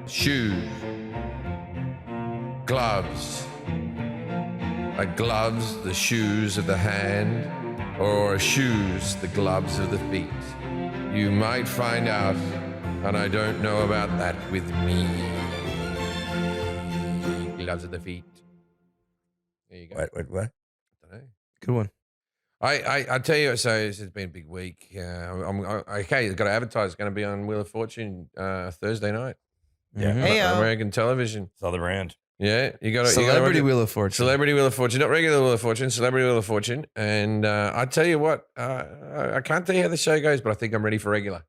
shoes, gloves. Are gloves the shoes of the hand, or are shoes the gloves of the feet? You might find out, and I don't know about that with me. Gloves of the feet. There you go. What? I don't know. Good one. I tell you, so it's been a big week. Okay, got to advertise. It's going to be on Wheel of Fortune Thursday night. Yeah. On American television. Saw the brand. Yeah, you got Celebrity Wheel of Fortune. Celebrity Wheel of Fortune, not regular Wheel of Fortune. Celebrity Wheel of Fortune. And I tell you what, I can't tell you how the show goes, but I think I'm ready for regular.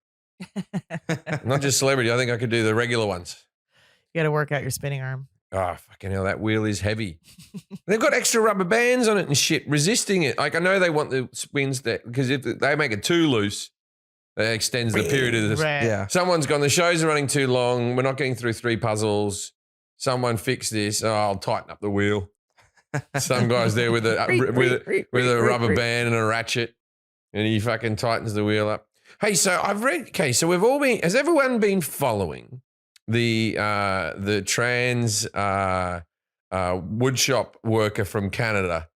Not just celebrity. I think I could do the regular ones. You got to work out your spinning arm. Oh, fucking hell, that wheel is heavy. They've got extra rubber bands on it and shit, resisting it. Like, I know they want the spins because if they make it too loose, that extends the period of this. Right. Yeah. Someone's gone, the show's running too long. We're not getting through 3 puzzles. Someone fix this. Oh, I'll tighten up the wheel. Some guy's there with a rubber band and a ratchet, and he fucking tightens the wheel up. Hey, so I've read. Okay, so we've all been. Has everyone been following the trans woodshop worker from Canada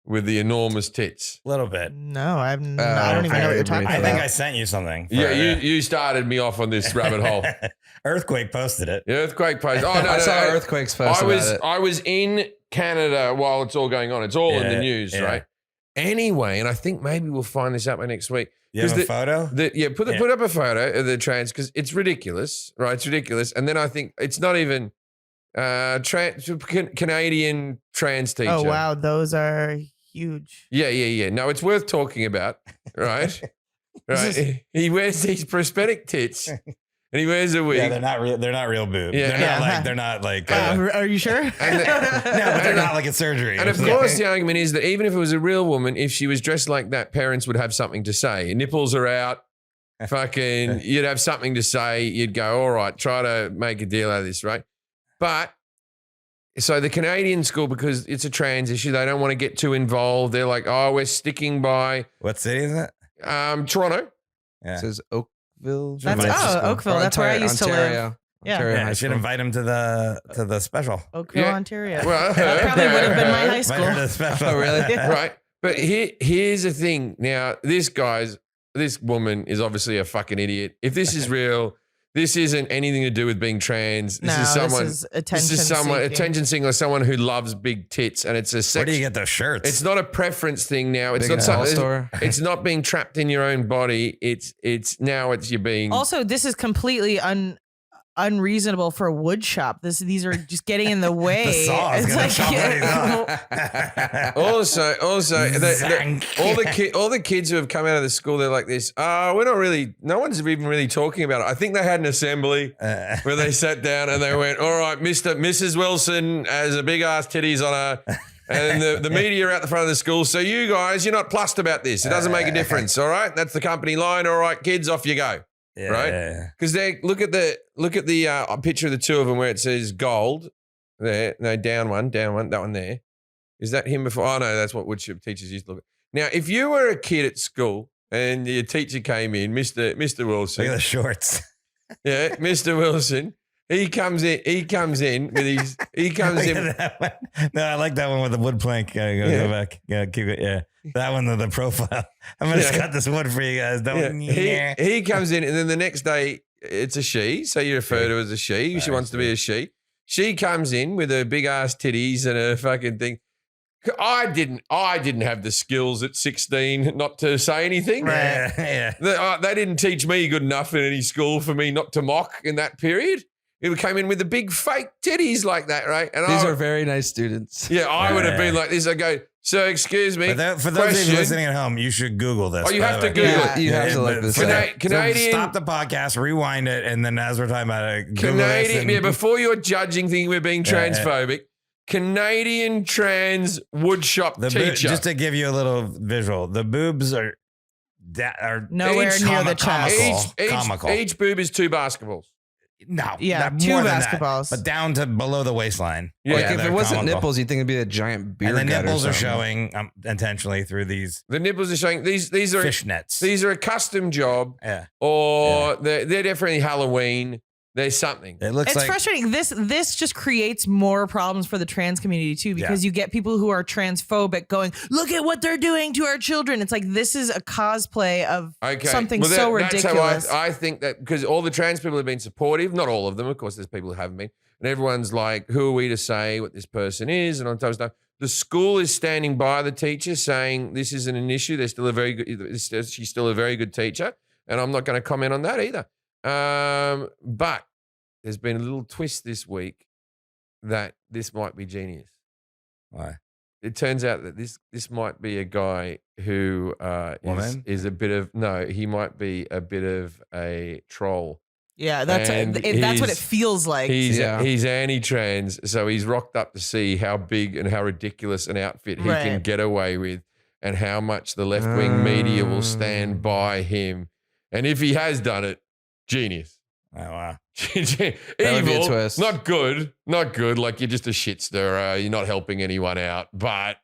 with the enormous tits? A little bit. No, I don't even know what you're talking I about. think I sent you something. Yeah, you started me off on this rabbit hole. Earthquake posted it. The earthquake post. Oh no, I saw Earthquake's post about it. I was in Canada while it's all going on. It's all in the news, right? Anyway, and I think maybe we'll find this out by next week. You have a photo? Put up a photo of the trans because it's ridiculous, right? It's ridiculous. And then I think it's not even Canadian trans teacher. Oh, wow. Those are huge. Yeah. No, it's worth talking about, right? Right. He wears these prosthetic tits. And he wears a wig. Yeah, they're not real. They're not real boobs. Yeah. They're not like. Are you sure? No, but they're not like a surgery. And of course, the argument is that even if it was a real woman, if she was dressed like that, parents would have something to say. Nipples are out. Fucking, you'd have something to say. You'd go, all right, try to make a deal out of this, right? But so the Canadian school, because it's a trans issue, they don't want to get too involved. They're like, oh, we're sticking by. What city is it? Toronto. Yeah. It says Oakville. Oakville. That's where I used to live. Yeah, I should invite him to the special. Oakville, Ontario. Well, that probably would have been my high Invite her to the school. special. Oh, really? Right. But here's the thing. Now, this woman is obviously a fucking idiot. If this is real, this isn't anything to do with being trans. This is someone attention seeking or someone who loves big tits, and it's a sex. Where do you get those shirts? It's not a preference thing now. It's Big not something. store. It's not being trapped in your own body. It's you're being. Also, this is completely unreasonable for a wood shop. These are just getting in the way. The saw is gonna chop Also, all the kids who have come out of the school, they're like this. We're not really. No one's even really talking about it. I think they had an assembly where they sat down and they went, "All right, Mrs. Wilson has a big ass titties on her." And the media are out the front of the school. So you guys, you're not plussed about this. It doesn't make a difference. All right, that's the company line. All right, kids, off you go. Yeah. Right? Because they look at the picture of the two of them where it says gold. There, no, down one, that one there. Is that him before? Oh no, that's what woodshop teachers used to look at. Now, if you were a kid at school and your teacher came in, Mr. Wilson. Look at the shorts. Yeah, Mr. Wilson. He comes in with his. He comes in. That one. No, I like that one with the wood plank. Go back. Yeah, keep it. Yeah, that one the profile. I'm gonna cut this wood for you guys. Don't. Yeah. He comes in, and then the next day it's a she. So you refer to her as a she. She wants to be a she. She comes in with her big ass titties and her fucking thing. I didn't have the skills at 16 not to say anything. Right. Yeah. They didn't teach me good enough in any school for me not to mock in that period. It came in with the big fake titties like that, right? And these are very nice students. Yeah, I would have been like this. I go, so excuse me. For those of you listening at home, you should Google this. Oh, you have to Google it. You have to look this up. Canadian. Stop the podcast, rewind it, and then as we're talking about it, Google Canadian. Yeah, before you're judging, thinking we're being transphobic, Canadian trans woodshop teacher. Just to give you a little visual, the boobs are nowhere near the chest. Comical. Each boob is 2 basketballs. No, yeah, 2 basketballs, but down to below the waistline. Yeah, like if it wasn't nipples, you'd think it'd be a giant beer. And the nipples are showing intentionally through these. The nipples are showing. These are fishnets. These are a custom job. Yeah, or they're definitely Halloween. There's something. It looks It's frustrating. This just creates more problems for the trans community too, because you get people who are transphobic going, "Look at what they're doing to our children." It's like this is a cosplay of something so ridiculous. That's how I think that, because all the trans people have been supportive. Not all of them, of course. There's people who haven't been, and everyone's like, "Who are we to say what this person is?" and all that type of stuff. The school is standing by the teacher, saying this isn't an issue. They're still a very good. She's still a very good teacher, and I'm not going to comment on that either. But there's been a little twist this week that this might be genius. Why? It turns out that this might be a guy who is a bit of he might be a bit of a troll. Yeah, that's what it feels like. He's anti-trans, so he's rocked up to see how big and how ridiculous an outfit he can get away with, and how much the left-wing media will stand by him. And if he has done it, genius. Oh, wow. Evil, not good. Like you're just a shit stirrer. You're not helping anyone out, but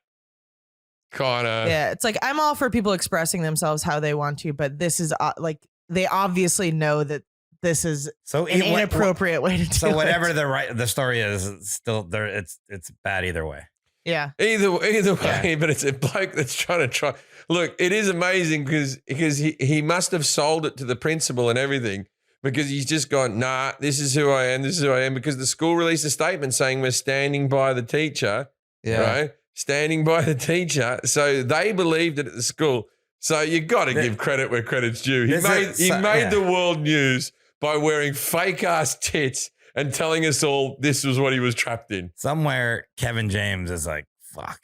kind of. Yeah, it's like I'm all for people expressing themselves how they want to, but this is like they obviously know that this is an inappropriate way to do it. So whatever the story is, it's still there. It's bad either way. Yeah. Either way, but it's a bloke that's trying to Look, it is amazing because he must have sold it to the principal and everything, because he's just gone, nah, this is who I am, because the school released a statement saying we're standing by the teacher, right? Standing by the teacher. So they believed it at the school. So you got to give credit where credit's due. He made the world news by wearing fake-ass tits and telling us all this was what he was trapped in. Somewhere, Kevin James is like, fuck.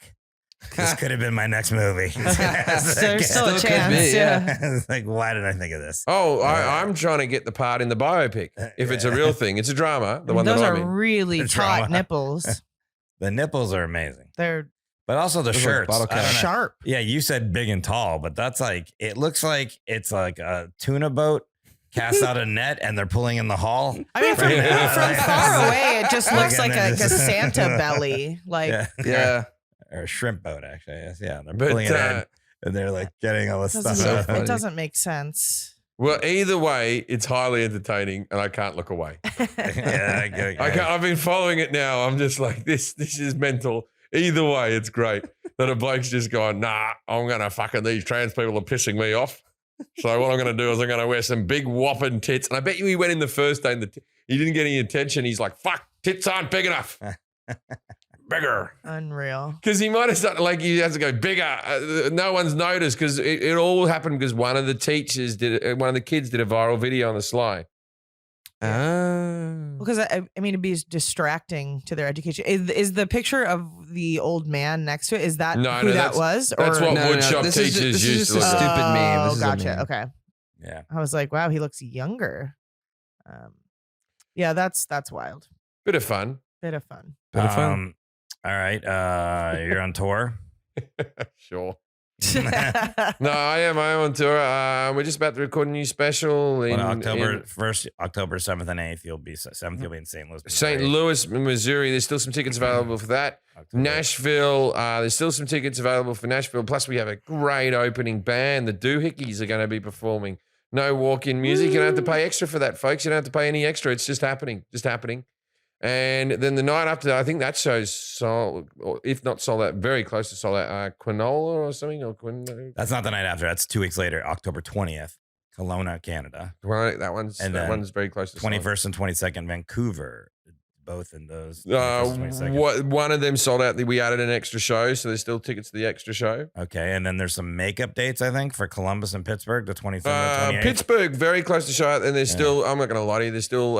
This could have been my next movie. There's still a chance. It's like, why did I think of this? Oh, I'm trying to get the part in the biopic. If it's a real thing, it's a drama. The one those that I'm in. are really taut nipples. The nipples are amazing. They're also the shirts. Sharp. Yeah, you said big and tall, but that's like, it looks like it's like a tuna boat cast out a net and they're pulling in the hull. I mean, from far away, it just looks like a Santa belly. Like, or a shrimp boat, actually. Yeah, they're pulling it in and they're like getting all this stuff. It doesn't make sense. Well, either way, it's highly entertaining, and I can't look away. I've been following it now. I'm just like, this is mental. Either way, it's great that a bloke's just going, nah, I'm going to fucking, these trans people are pissing me off. So what I'm going to do is I'm going to wear some big whopping tits. And I bet you he went in the first day and he didn't get any attention. He's like, fuck, tits aren't big enough. Bigger. Unreal. Because he might have started, like, he has to go bigger. No one's noticed, because it all happened because one of the kids did a viral video on the sly. Because I mean, it'd be distracting to their education. Is the picture of the old man next to it? Is that who that was? That's what woodshop teachers used to look. This is just a stupid meme. Oh, gotcha. Okay. Yeah. I was like, wow, he looks younger. Yeah, that's wild. Bit of fun. All right. You're on tour. Sure. No, I am on tour. We're just about to record a new special in October 7th and 8th. You'll be in St. Louis, St. Louis, Missouri. There's still some tickets available for that. Nashville. There's still some tickets available for Nashville. Plus, we have a great opening band. The Doohickeys are going to be performing. No walk-in music. You don't have to pay extra for that, folks. You don't have to pay any extra. It's just happening. And then the night after that, I think that show's sold, or if not sold out, very close to sold out. Quinola or something? That's not the night after. That's 2 weeks later, October 20th, Kelowna, Canada. Right, that one's very close to 21st and 22nd, Vancouver. Both in those. One of them sold out. We added an extra show, so there's still tickets to the extra show. Okay, and then there's some makeup dates, I think, for Columbus and Pittsburgh, the 23rd and 28th. Pittsburgh, very close to show out, and there's still, I'm not going to lie to you, there's still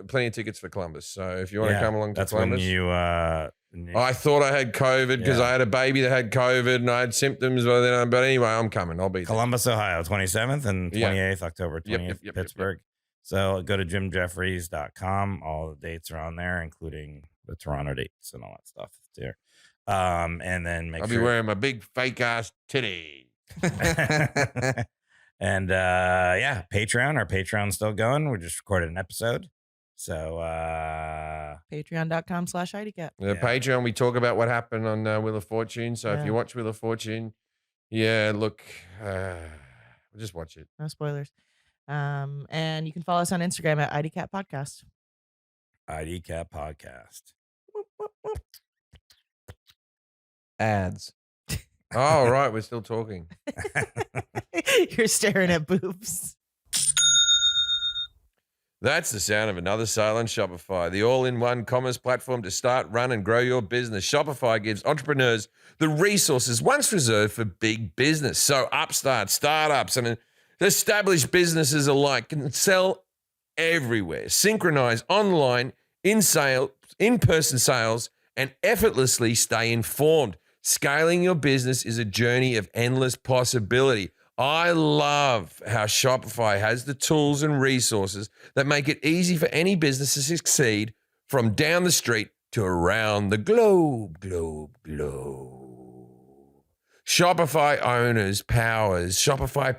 plenty of tickets for Columbus. So if you want to come along to Columbus. When I thought I had COVID because I had a baby that had COVID and I had symptoms. But anyway, I'm coming. I'll be there. Columbus, Ohio, 27th and 28th, October 20th, yep, Pittsburgh. So go to jimjefferies.com. All the dates are on there, including the Toronto dates and all that stuff there. And then I'll be wearing my big fake ass titty. And Patreon. Our Patreon's still going. We just recorded an episode. So patreon.com/IDCat. Patreon, we talk about what happened on Wheel of Fortune. So if you watch Wheel of Fortune, look, just watch it. No spoilers. And you can follow us on Instagram at IDCat Podcast. IDCat Podcast. Ads. Oh, right. We're still talking. You're staring at boobs. That's the sound of another sale on Shopify, the all-in-one commerce platform to start, run, and grow your business. Shopify gives entrepreneurs the resources once reserved for big business. So upstarts, startups, and established businesses alike can sell everywhere, synchronize online, in-person sales, and effortlessly stay informed. Scaling your business is a journey of endless possibility. I love how Shopify has the tools and resources that make it easy for any business to succeed from down the street to around the globe. Shopify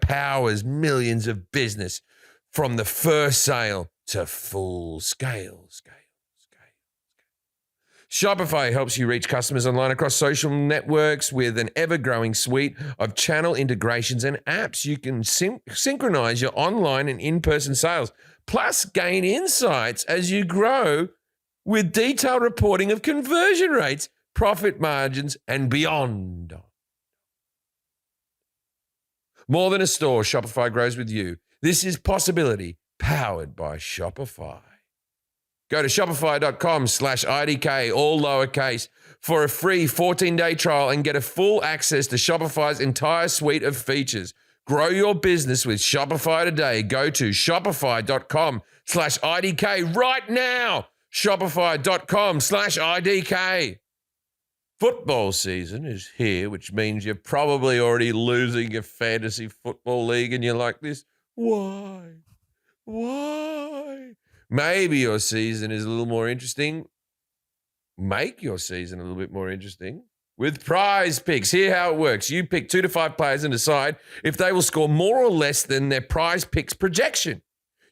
powers millions of business from the first sale to full scale. Shopify helps you reach customers online across social networks with an ever-growing suite of channel integrations and apps. You can synchronize your online and in-person sales, plus gain insights as you grow with detailed reporting of conversion rates, profit margins, and beyond. More than a store, Shopify grows with you. This is possibility powered by Shopify. Go to shopify.com/IDK, all lowercase, for a free 14-day trial and get a full access to Shopify's entire suite of features. Grow your business with Shopify today. Go to shopify.com/IDK right now. Shopify.com/IDK. Football season is here, which means you're probably already losing your fantasy football league and you're like this. Why? Maybe your season is a little more interesting. Make your season a little bit more interesting with Prize Picks. Here's how it works. You pick 2 to 5 players and decide if they will score more or less than their Prize Picks projection.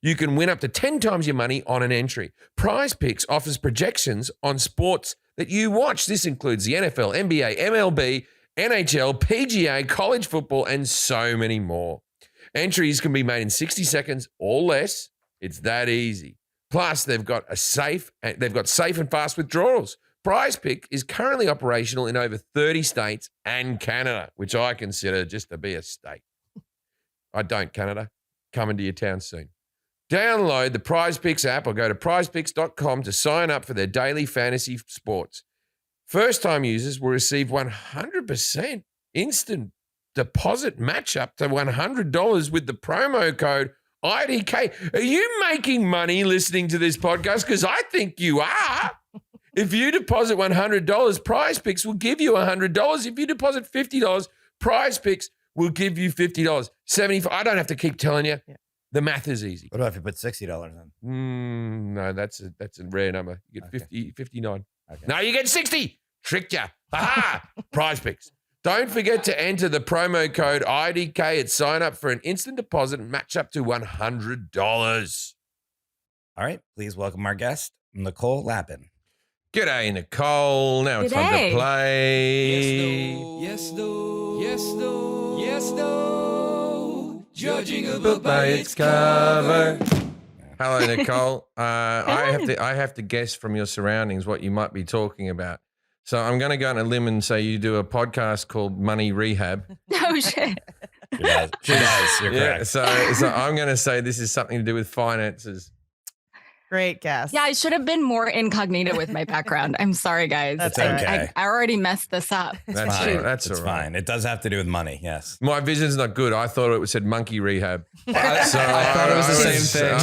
You can win up to 10 times your money on an entry. Prize Picks offers projections on sports that you watch. This includes the NFL, NBA, MLB, NHL, PGA, college football, and so many more. Entries can be made in 60 seconds or less. It's that easy. Plus, they've got safe and fast withdrawals. Prize Pick is currently operational in over 30 states and Canada, which I consider just to be a state. I don't, Canada. Coming to your town soon. Download the Prize Picks app or go to prizepicks.com to sign up for their daily fantasy sports. First-time users will receive 100% instant deposit match up to $100 with the promo code IDK. Are you making money listening to this podcast? Because I think you are. If you deposit $100, Prize Picks will give you $100. If you deposit $50, Prize Picks will give you $50. $75. I don't have to keep telling you. Yeah. The math is easy. What about if you put $60 in? No, that's a rare number. You get 59. Okay. No, you get 60. Tricked you. Aha! Prize Picks. Don't forget to enter the promo code IDK at sign up for an instant deposit and match up to $100. All right. Please welcome our guest, Nicole Lapin. G'day, Nicole. Now it's time to play. Yes, no. Judging a book by its cover. Hello, Nicole. I have to guess from your surroundings what you might be talking about. So I'm going to go on a limb and say you do a podcast called Money Rehab. Oh, shit. She does. You're correct. So I'm going to say this is something to do with finances. Great guess. Yeah, I should have been more incognito with my background. I'm sorry, guys. That's okay. I already messed this up. That's fine. That's fine. It does have to do with money, yes. My vision's not good. I thought it said monkey rehab. So I thought it was the same thing.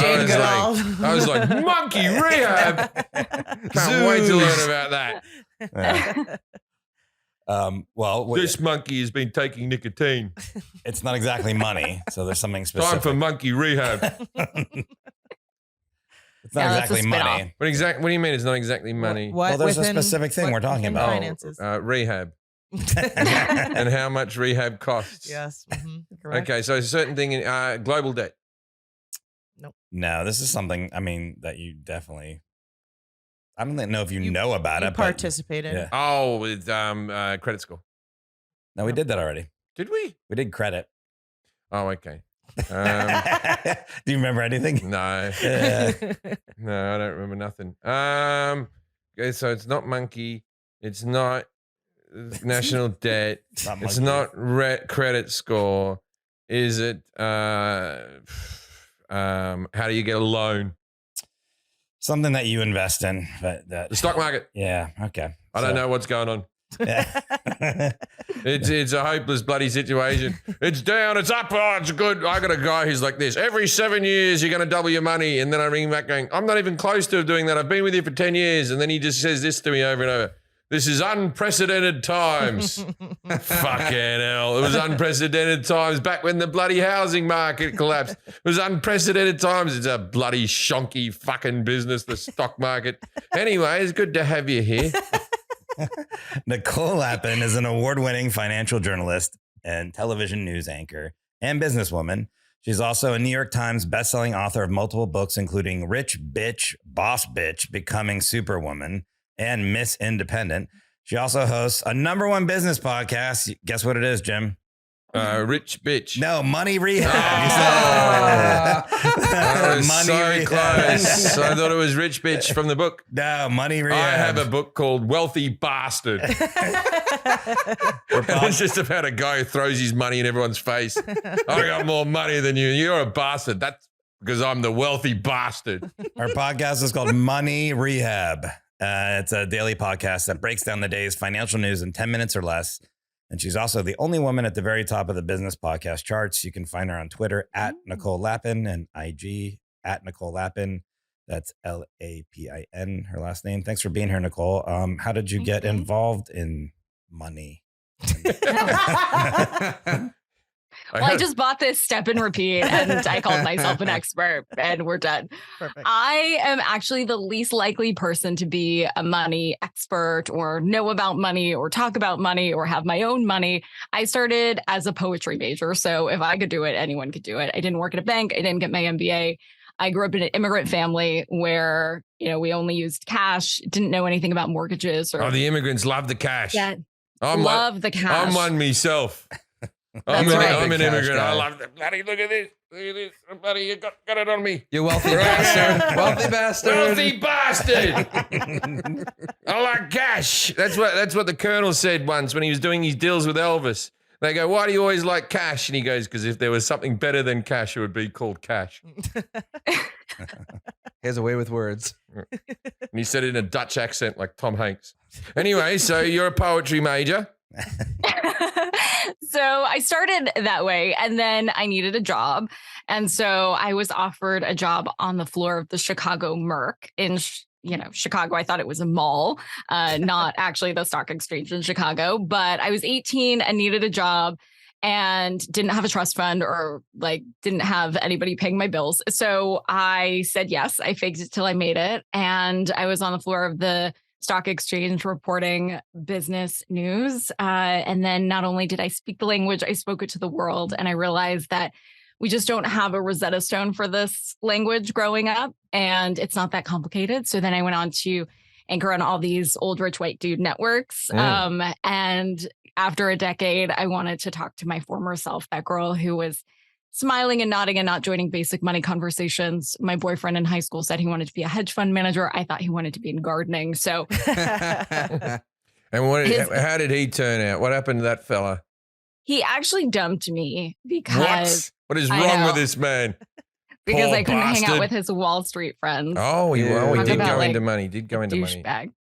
I was like, monkey rehab. Can't wait to learn about that. This monkey has been taking nicotine. It's not exactly money, so there's something specific. Time for monkey rehab. It's not exactly money. What do you mean it's not exactly money? Well, there's a specific thing we're talking about. Finances. Rehab. And how much rehab costs. Yes. Correct. Okay, so a certain thing in global debt. Nope. No, this is something, that you definitely, I don't know if you know about it. Participated. Yeah. Oh, with credit score. No, we did that already. Did we? We did credit. Oh, okay. Do you remember anything? No. No, I don't remember nothing. Okay, so it's not monkey. It's not national debt. It's not credit score. Is it? How do you get a loan? Something that you invest in, but The stock market. Yeah. Okay. I don't know what's going on. Yeah. It's a hopeless bloody situation. It's down, it's up, oh, it's good. I got a guy who's like this. Every 7 years, you're going to double your money. And then I ring him back going, I'm not even close to doing that. I've been with you for 10 years. And then he just says this to me over and over. This is unprecedented times. Fucking hell. It was unprecedented times back when the bloody housing market collapsed. It was unprecedented times. It's a bloody shonky fucking business, the stock market. Anyway, it's good to have you here. Nicole Lapin is an award-winning financial journalist and television news anchor and businesswoman. She's also a New York Times bestselling author of multiple books, including Rich Bitch, Boss Bitch, Becoming Superwoman, and Miss Independent. She also hosts a #1 business podcast. Guess what it is, Jim? Rich Bitch. No, Money Rehab. I was Money so Rehab. close. I thought it was Rich Bitch from the book. No, Money Rehab. I have a book called Wealthy Bastard. And it's just about a guy who throws his money in everyone's face. I got more money than you. You're a bastard. That's because I'm the wealthy bastard. Our podcast is called Money Rehab. It's a daily podcast that breaks down the day's financial news in 10 minutes or less. And she's also the only woman at the very top of the business podcast charts. You can find her on Twitter at Nicole Lapin and IG at Nicole Lapin. That's Lapin, her last name. Thanks for being here, Nicole. How did you get involved in money? Well, I just bought this step and repeat and I called myself an expert and we're done. Perfect. I am actually the least likely person to be a money expert or know about money or talk about money or have my own money. I started as a poetry major. So if I could do it, anyone could do it. I didn't work at a bank. I didn't get my MBA. I grew up in an immigrant family where, we only used cash, didn't know anything about mortgages. The immigrants love the cash. Yeah, love the cash. I'm one myself. I'm an immigrant. Guy. I love that. Bloody, look at this. Look at this. Bloody, you got it on me. You wealthy bastard. Wealthy bastard. Wealthy bastard. I like cash. That's what the Colonel said once when he was doing his deals with Elvis. They go, why do you always like cash? And he goes, because if there was something better than cash, it would be called cash. He has a way with words. And he said it in a Dutch accent like Tom Hanks. Anyway, so you're a poetry major. So I started that way and then I needed a job. And so I was offered a job on the floor of the Chicago Merc in Chicago. I thought it was a mall, not actually the stock exchange in Chicago, but I was 18 and needed a job and didn't have a trust fund or didn't have anybody paying my bills. So I said yes. I faked it till I made it. And I was on the floor of the stock exchange reporting business news. And then not only did I speak the language, I spoke it to the world. And I realized that we just don't have a Rosetta Stone for this language growing up. And it's not that complicated. So then I went on to anchor on all these old rich white dude networks. And after a decade, I wanted to talk to my former self, that girl who was smiling and nodding and not joining basic money conversations. My boyfriend in high school said he wanted to be a hedge fund manager. I thought he wanted to be in gardening. So, and how did he turn out? What happened to that fella? He actually dumped me because what is wrong with this man? Because Poor I couldn't hang bastard. out with his Wall Street friends. Oh, he did about, go into money. Did go into money. Douchebag.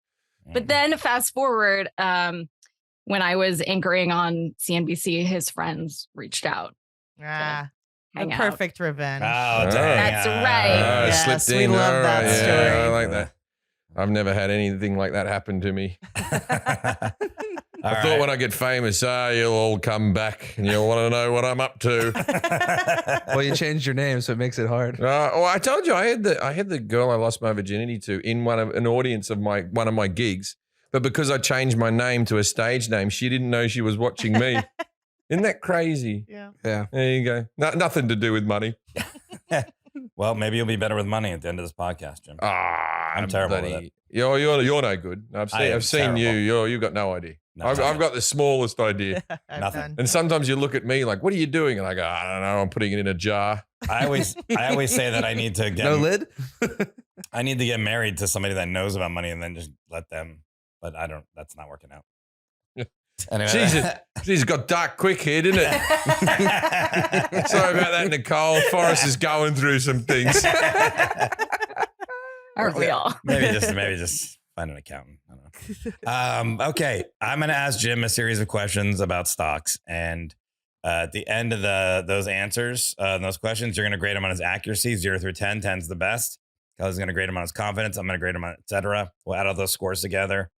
But then fast forward, when I was anchoring on CNBC, his friends reached out. The perfect revenge. Oh, dang. That's right. Yes, we love that story. Yeah, I like that. I've never had anything like that happen to me. I thought when I get famous, you'll all come back and you'll want to know what I'm up to. Well, you changed your name, so it makes it hard. I told you I had the girl I lost my virginity to in an audience of one of my gigs, but because I changed my name to a stage name, she didn't know she was watching me. Isn't that crazy? Yeah. There you go. Nothing to do with money. Well, maybe you'll be better with money at the end of this podcast, Jim. I'm terrible with it. You're no good. I've seen you. You've got no idea. I've got the smallest idea. Nothing. And sometimes you look at me like, what are you doing? And I go, I don't know. I'm putting it in a jar. I always say that I need to get no lid. I need to get married to somebody that knows about money and then just let them. But I don't. That's not working out. Anyway. She's got dark quick here, didn't it? Sorry about that, Nicole. Forrest is going through some things. Aren't we all? maybe just find an accountant. I don't know. Okay, I'm going to ask Jim a series of questions about stocks, and at the end of those answers, those questions, you're going to grade him on his accuracy, 0 through 10. 10's the best. Kelly's going to grade him on his confidence. I'm going to grade him on, etc. We'll add all those scores together.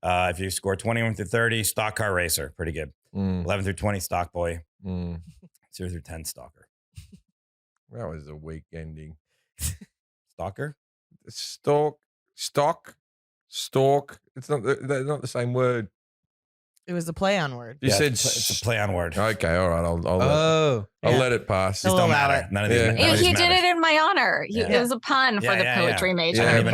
If you score 21 through 30, stock car racer, pretty good. 11 through 20, stock boy. 0 through 10, stalker. That was a weak ending. Stalker? Stalk. It's not the same word. It was a play on word. You said it's a play on word. Okay, all right. I'll let it pass. These don't matter. None of these. He did it in my honor. It was a pun for the poetry major. Yeah, the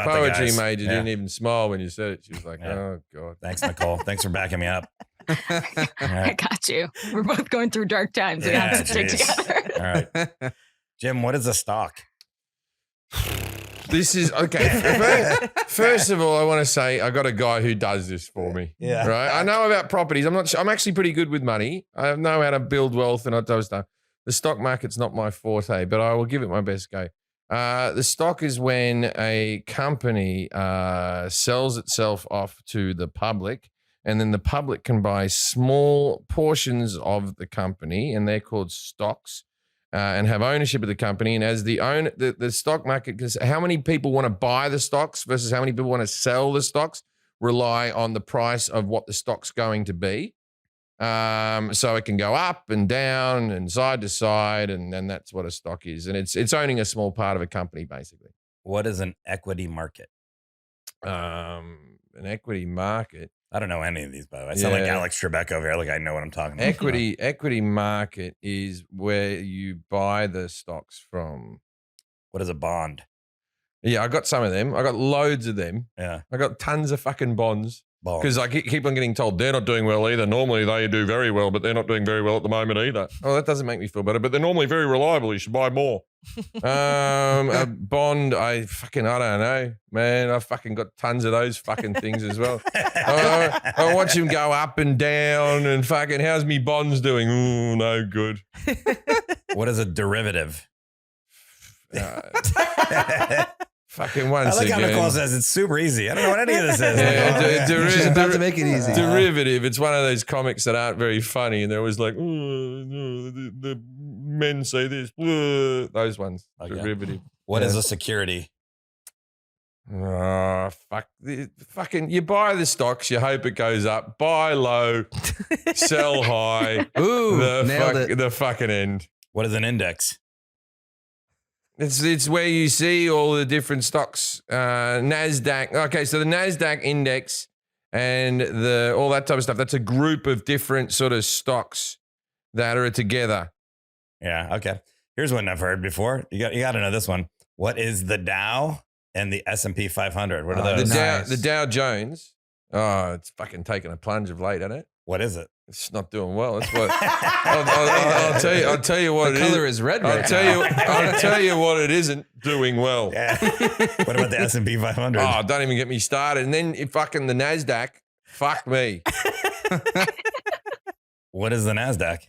poetry major didn't even smile when you said it. She was like, "Oh God." Thanks, Nicole. Thanks for backing me up. I got you. We're both going through dark times. We have to stick together. All right, Jim. What is a stock? This is okay. First of all, I want to say I got a guy who does this for me. Yeah. Right. I know about properties. I'm actually pretty good with money. I know how to build wealth and all that stuff. The stock market's not my forte, but I will give it my best go. The stock is when a company sells itself off to the public, and then the public can buy small portions of the company, and they're called stocks. And have ownership of the company. And as the stock market, because how many people want to buy the stocks versus how many people want to sell the stocks rely on the price of what the stock's going to be. So it can go up and down and side to side, and that's what a stock is. And it's owning a small part of a company, basically. What is an equity market? An equity market. I don't know any of these, by the way. I sound like Alex Trebek over here. Like I know what I'm talking about. Equity market is where you buy the stocks from. What is a bond? Yeah, I got some of them. I got loads of them. Yeah. I got tons of fucking bonds. Because I keep on getting told they're not doing well either. Normally they do very well, but they're not doing very well at the moment either. Oh, that doesn't make me feel better, but they're normally very reliable. You should buy more. A bond, I don't know, man. I fucking got tons of those fucking things as well. I watch them go up and down and fucking, how's me bonds doing? Ooh, no good. What is a derivative? Fucking once again. I like how Nicole says it's super easy. I don't know what any of this is. She's about to make it easy. Derivative. It's one of those comics that aren't very funny, and they're always like, the men say this. Those ones. Okay. Derivative. What is a security? Oh, fuck. Fucking, you buy the stocks, you hope it goes up. Buy low, sell high. Ooh, the fucking end. What is an index? It's where you see all the different stocks, NASDAQ. Okay, so the NASDAQ index and all that type of stuff, that's a group of different sort of stocks that are together. Yeah, okay. Here's one I've heard before. You got to know this one. What is the Dow and the S&P 500? What are those? The Dow Jones. Oh, it's fucking taking a plunge of late, hasn't it? What is it? It's not doing well. That's what I'll tell you what the color is red. I'll tell you what it isn't doing well. Yeah. What about the S&P 500? Oh, don't even get me started. And then fucking the NASDAQ. Fuck me. What is the NASDAQ?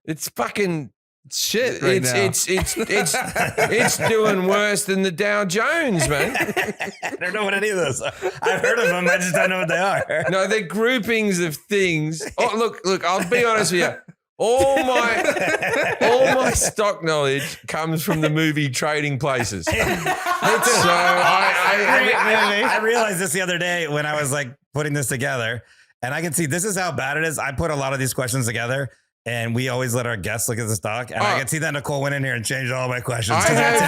It's fucking shit right now. It's doing worse than the Dow Jones, man. I don't know what any of those are. I've heard of them. I just don't know what they are. No, they're groupings of things. Oh, look, I'll be honest with you. All my stock knowledge comes from the movie Trading Places. I realized this the other day when I was like putting this together, and I can see this is how bad it is. I put a lot of these questions together, and we always let our guests look at the stock. And I can see that Nicole went in here and changed all my questions. I judged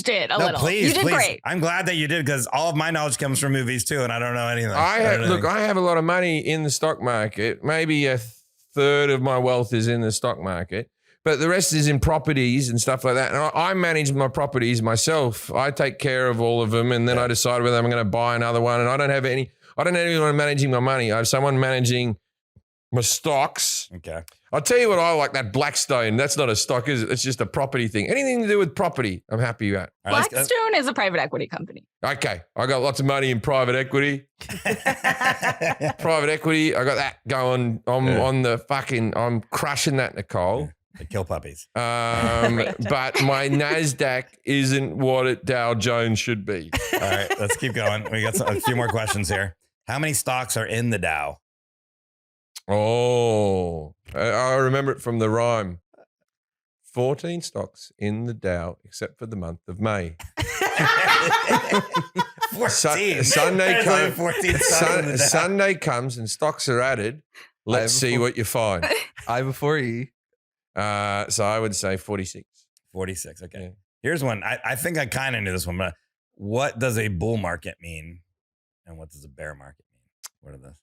it a little. Please, you did great. I'm glad that you did, because all of my knowledge comes from movies too, and I don't know anything. I have a lot of money in the stock market. Maybe a third of my wealth is in the stock market. But the rest is in properties and stuff like that. And I manage my properties myself. I take care of all of them, and then I decide whether I'm going to buy another one. And I don't have anyone managing my money. I have someone managing my stocks. Okay. I'll tell you what I like, that Blackstone. That's not a stock, is it? It's just a property thing. Anything to do with property, I'm happy at. Blackstone is a private equity company. Okay. I got lots of money in private equity. Private equity. I got that going. I'm crushing that, Nicole. They kill puppies. But my NASDAQ isn't what it Dow Jones should be. All right, let's keep going. We got a few more questions here. How many stocks are in the Dow? Oh, I remember it from the rhyme. 14 stocks in the Dow, except for the month of May. 14. Sunday comes and stocks are added. Let's see what you find. I before E. So I would say 46. 46. Okay. Yeah. Here's one. I think I kind of knew this one, but what does a bull market mean? And what does a bear market mean? What are those?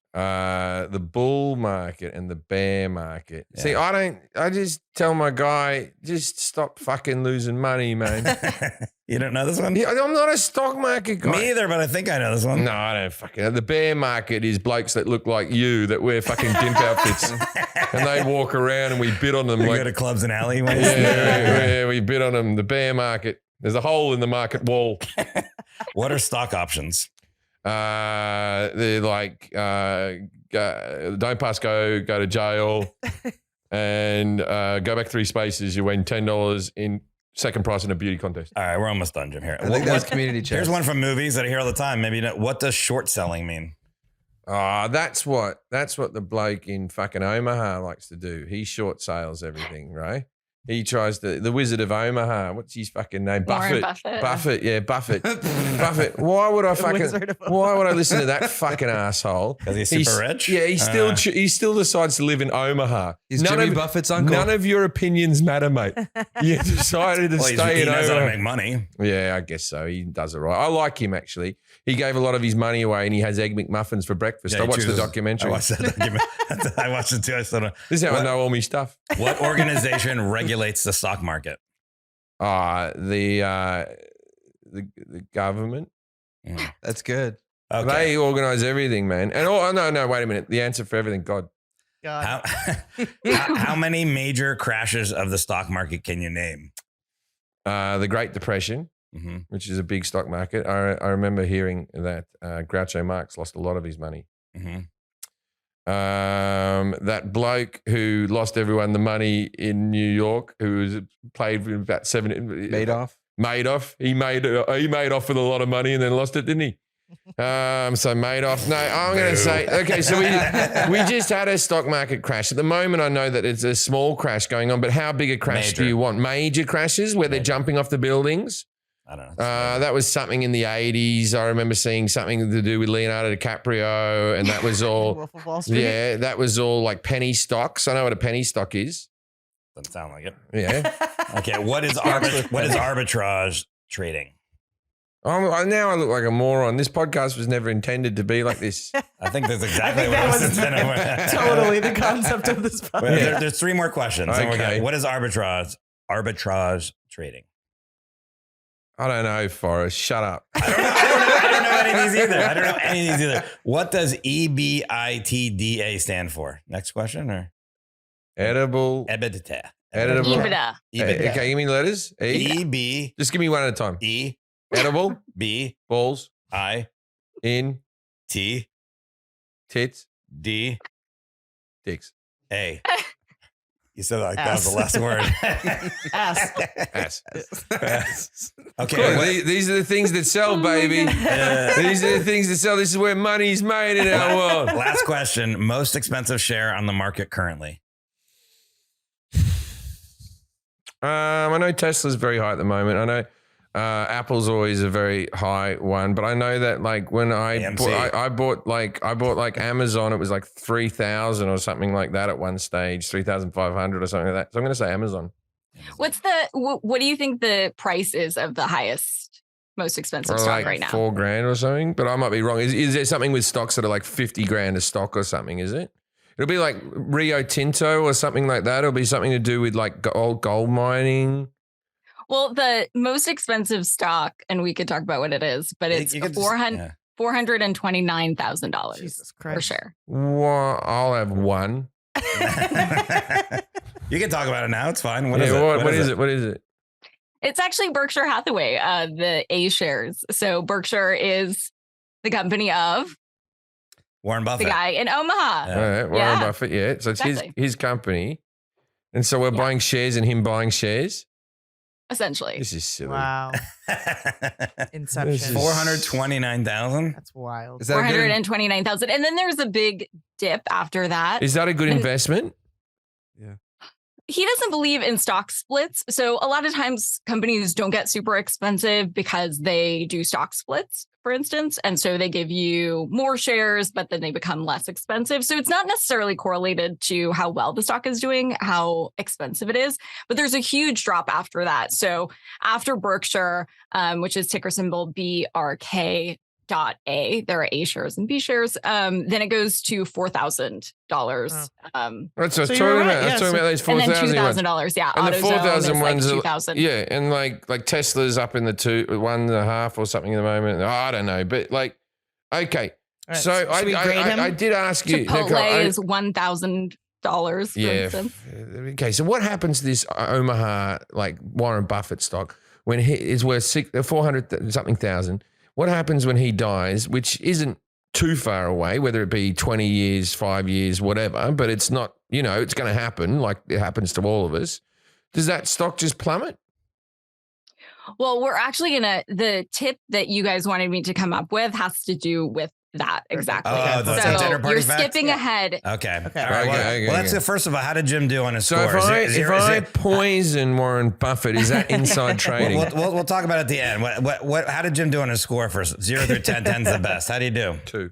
The bull market and the bear market. Yeah. See, I just tell my guy, just stop fucking losing money, man. You don't know this one? Yeah, I'm not a stock market guy. Me either, but I think I know this one. No, I don't fucking know. The bear market is blokes that look like you that wear fucking gimp outfits. And they walk around and we bid on them. We go to clubs and alleyways. Yeah, we bid on them. The bear market. There's a hole in the market wall. What are stock options? They're like don't pass go to jail, and go back 3 spaces. You win $10 in second prize in a beauty contest. All right, we're almost done, Jim. Here, I think that's community chest. Here's one from movies that I hear all the time. Maybe you know, what does short selling mean? That's what the bloke in fucking Omaha likes to do. He short sales everything, right? He tries to, the Wizard of Omaha. What's his fucking name? Buffett. Buffett. Yeah, Buffett. Buffett. Why would I listen to that fucking asshole? Because he's super rich? Yeah, he still decides to live in Omaha. He's Jimmy Buffett's uncle. None of your opinions matter, mate. You decided to stay in Omaha. He knows how to make money. Yeah, I guess so. He does it right. I like him, actually. He gave a lot of his money away and he has Egg McMuffins for breakfast. Yeah, I watched the documentary. I watched that documentary. I watched it too. This is how I know all my stuff. What organization regulates the stock market? The government. That's good. Okay. They organize everything, man. And no, wait a minute. The answer for everything, God. How many major crashes of the stock market can you name? The Great Depression. Mm-hmm. Which is a big stock market. I remember hearing that Groucho Marx lost a lot of his money. Mm-hmm. That bloke who lost everyone the money in New York, who played with about Madoff. He made off with a lot of money and then lost it, didn't he? So Madoff. No, I'm going to say, okay, so we just had a stock market crash. At the moment, I know that it's a small crash going on, but how big a crash do you want? Major crashes where they're jumping off the buildings? I don't know. That was something in the 80s. I remember seeing something to do with Leonardo DiCaprio, and that was all. Wolf of Wall Street. Yeah, that was all like penny stocks. I know what a penny stock is. Doesn't sound like it. Yeah. Okay. What is arbitrage trading? Now I look like a moron. This podcast was never intended to be like this. I think that's exactly what it was intended. Totally the concept of this podcast. There's 3 more questions. Okay. What is arbitrage trading? I don't know, Forrest. Shut up. I don't know any of these either. What does EBITDA stand for? Next question or? Edible. EBITDA. Edible. EBITDA. Okay, give me letters. E-B. Just give me one at a time. E. Edible. B. Balls. I. In. T. Tits. D. Dicks. A. You said like that was the last word. Ass. Okay. Cool. These are the things that sell, baby. These are the things that sell. This is where money's made in our world. Last question. Most expensive share on the market currently? I know Tesla's very high at the moment. I know Apple's always a very high one, but I know that like when I bought Amazon, it was like 3,000 or something like that at one stage, 3,500 or something like that. So I'm going to say Amazon. What do you think the price is of the highest, most expensive stock like right now? $4,000 or something, but I might be wrong. Is there something with stocks that are like 50 grand a stock or something? Is it? It'll be like Rio Tinto or something like that. It'll be something to do with like gold mining. Well, the most expensive stock, and we could talk about what it is, but it's $429,000 Jesus Christ. per share. Well, I'll have one. You can talk about it now. It's fine. What is it? What is it? It's actually Berkshire Hathaway, the A shares. So Berkshire is the company of Warren Buffett, the guy in Omaha. All right, Warren Buffett. Yeah, so it's his company, and so we're buying shares and him buying shares. Essentially, this is silly. Wow. Inception. 429,000. That's wild. Is that 429,000, and then there's a big dip after that. Is that a good investment? Yeah. He doesn't believe in stock splits. So a lot of times companies don't get super expensive because they do stock splits, for instance. And so they give you more shares, but then they become less expensive. So it's not necessarily correlated to how well the stock is doing, how expensive it is. But there's a huge drop after that. So after Berkshire, which is ticker symbol BRK. .A. There are A shares and B shares. Then it goes to $4,000. That's what I was talking about. I was talking about those $4,000. And then $2,000. Yeah, and the 4,000 ones like are 2,000. Yeah, and like Tesla's up in the 1.5 or something at the moment. I don't know, but like, okay. Right, so I did ask you. Chipotle is $1,000. For instance. Okay. So what happens to this Omaha like Warren Buffett stock when he is worth 400 something thousand? What happens when he dies, which isn't too far away, whether it be 20 years, 5 years, whatever, but it's not, it's going to happen like it happens to all of us. Does that stock just plummet? Well, we're actually the tip that you guys wanted me to come up with has to do with that exactly. Oh, so dinner party you're facts? skipping ahead. Okay. All Okay, right. Well, that's it. First of all, how did Jim do on his So score? if I poison Warren Buffett, is that inside trading? We'll talk about it at the end. How did Jim do on his score first? 0 through 10. 10's the best. How do you do? 2.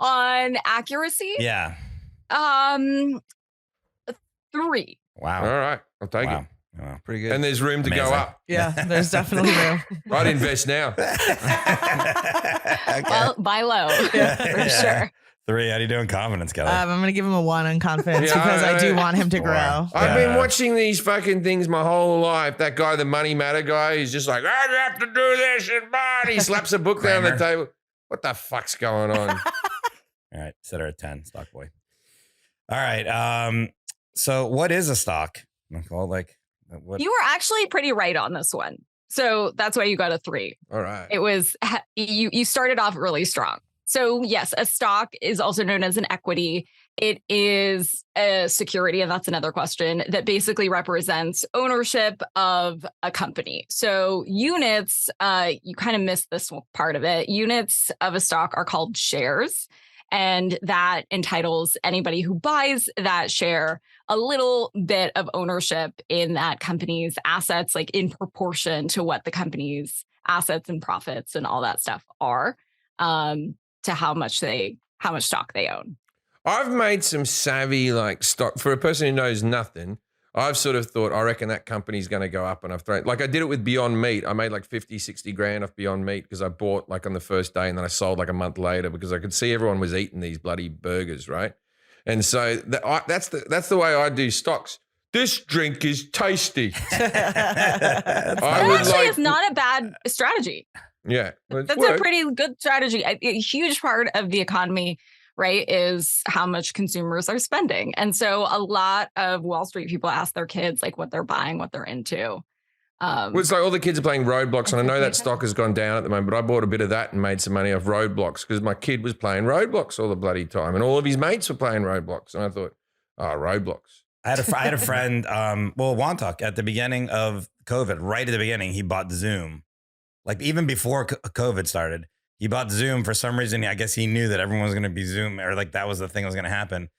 On accuracy? Yeah. 3. Wow. All right, I'll take it. Wow. Pretty good. And there's room to go up. Yeah, there's definitely room. I'd invest now. Okay. Well, buy low for sure. 3. How do you do in confidence, Kelly? I'm going to give him a 1 on confidence because I do want him to grow. Wow. I've been watching these fucking things my whole life. That guy, the Money Matter guy, he's just like, I have to do this and man. He slaps a book down the table. What the fuck's going on? All right. Set her at 10, stock boy. All right. So what is a stock, Nicole? Like, what? You were actually pretty right on this one. So that's why you got a 3. All right. It was, you started off really strong. So yes, a stock is also known as an equity. It is a security, and that's another question, that basically represents ownership of a company. So units, you kind of missed this part of it. Units of a stock are called shares. And that entitles anybody who buys that share a little bit of ownership in that company's assets, like in proportion to what the company's assets and profits and all that stuff are, to how much stock they own. I've made some savvy like stock for a person who knows nothing. I've sort of thought, I reckon that company's going to go up, and I've thrown, like I did it with Beyond Meat. I made like 50, 60 grand off Beyond Meat because I bought like on the first day and then I sold like a month later because I could see everyone was eating these bloody burgers, right? And so that's the way I do stocks. This drink is tasty. That actually is not a bad strategy. Yeah. That's a pretty good strategy. A huge part of the economy, right, is how much consumers are spending. And so a lot of Wall Street people ask their kids like what they're buying, what they're into. Well, it's like all the kids are playing Roadblocks, and I know that stock has gone down at the moment, but I bought a bit of that and made some money off Roadblocks because my kid was playing Roadblocks all the bloody time, and all of his mates were playing Roadblocks, and I thought, Roadblocks. I had a friend, Wantok, at the beginning of COVID, right at the beginning, he bought Zoom. Like even before COVID started, he bought Zoom for some reason. I guess he knew that everyone was going to be Zoom, or like that was the thing that was going to happen.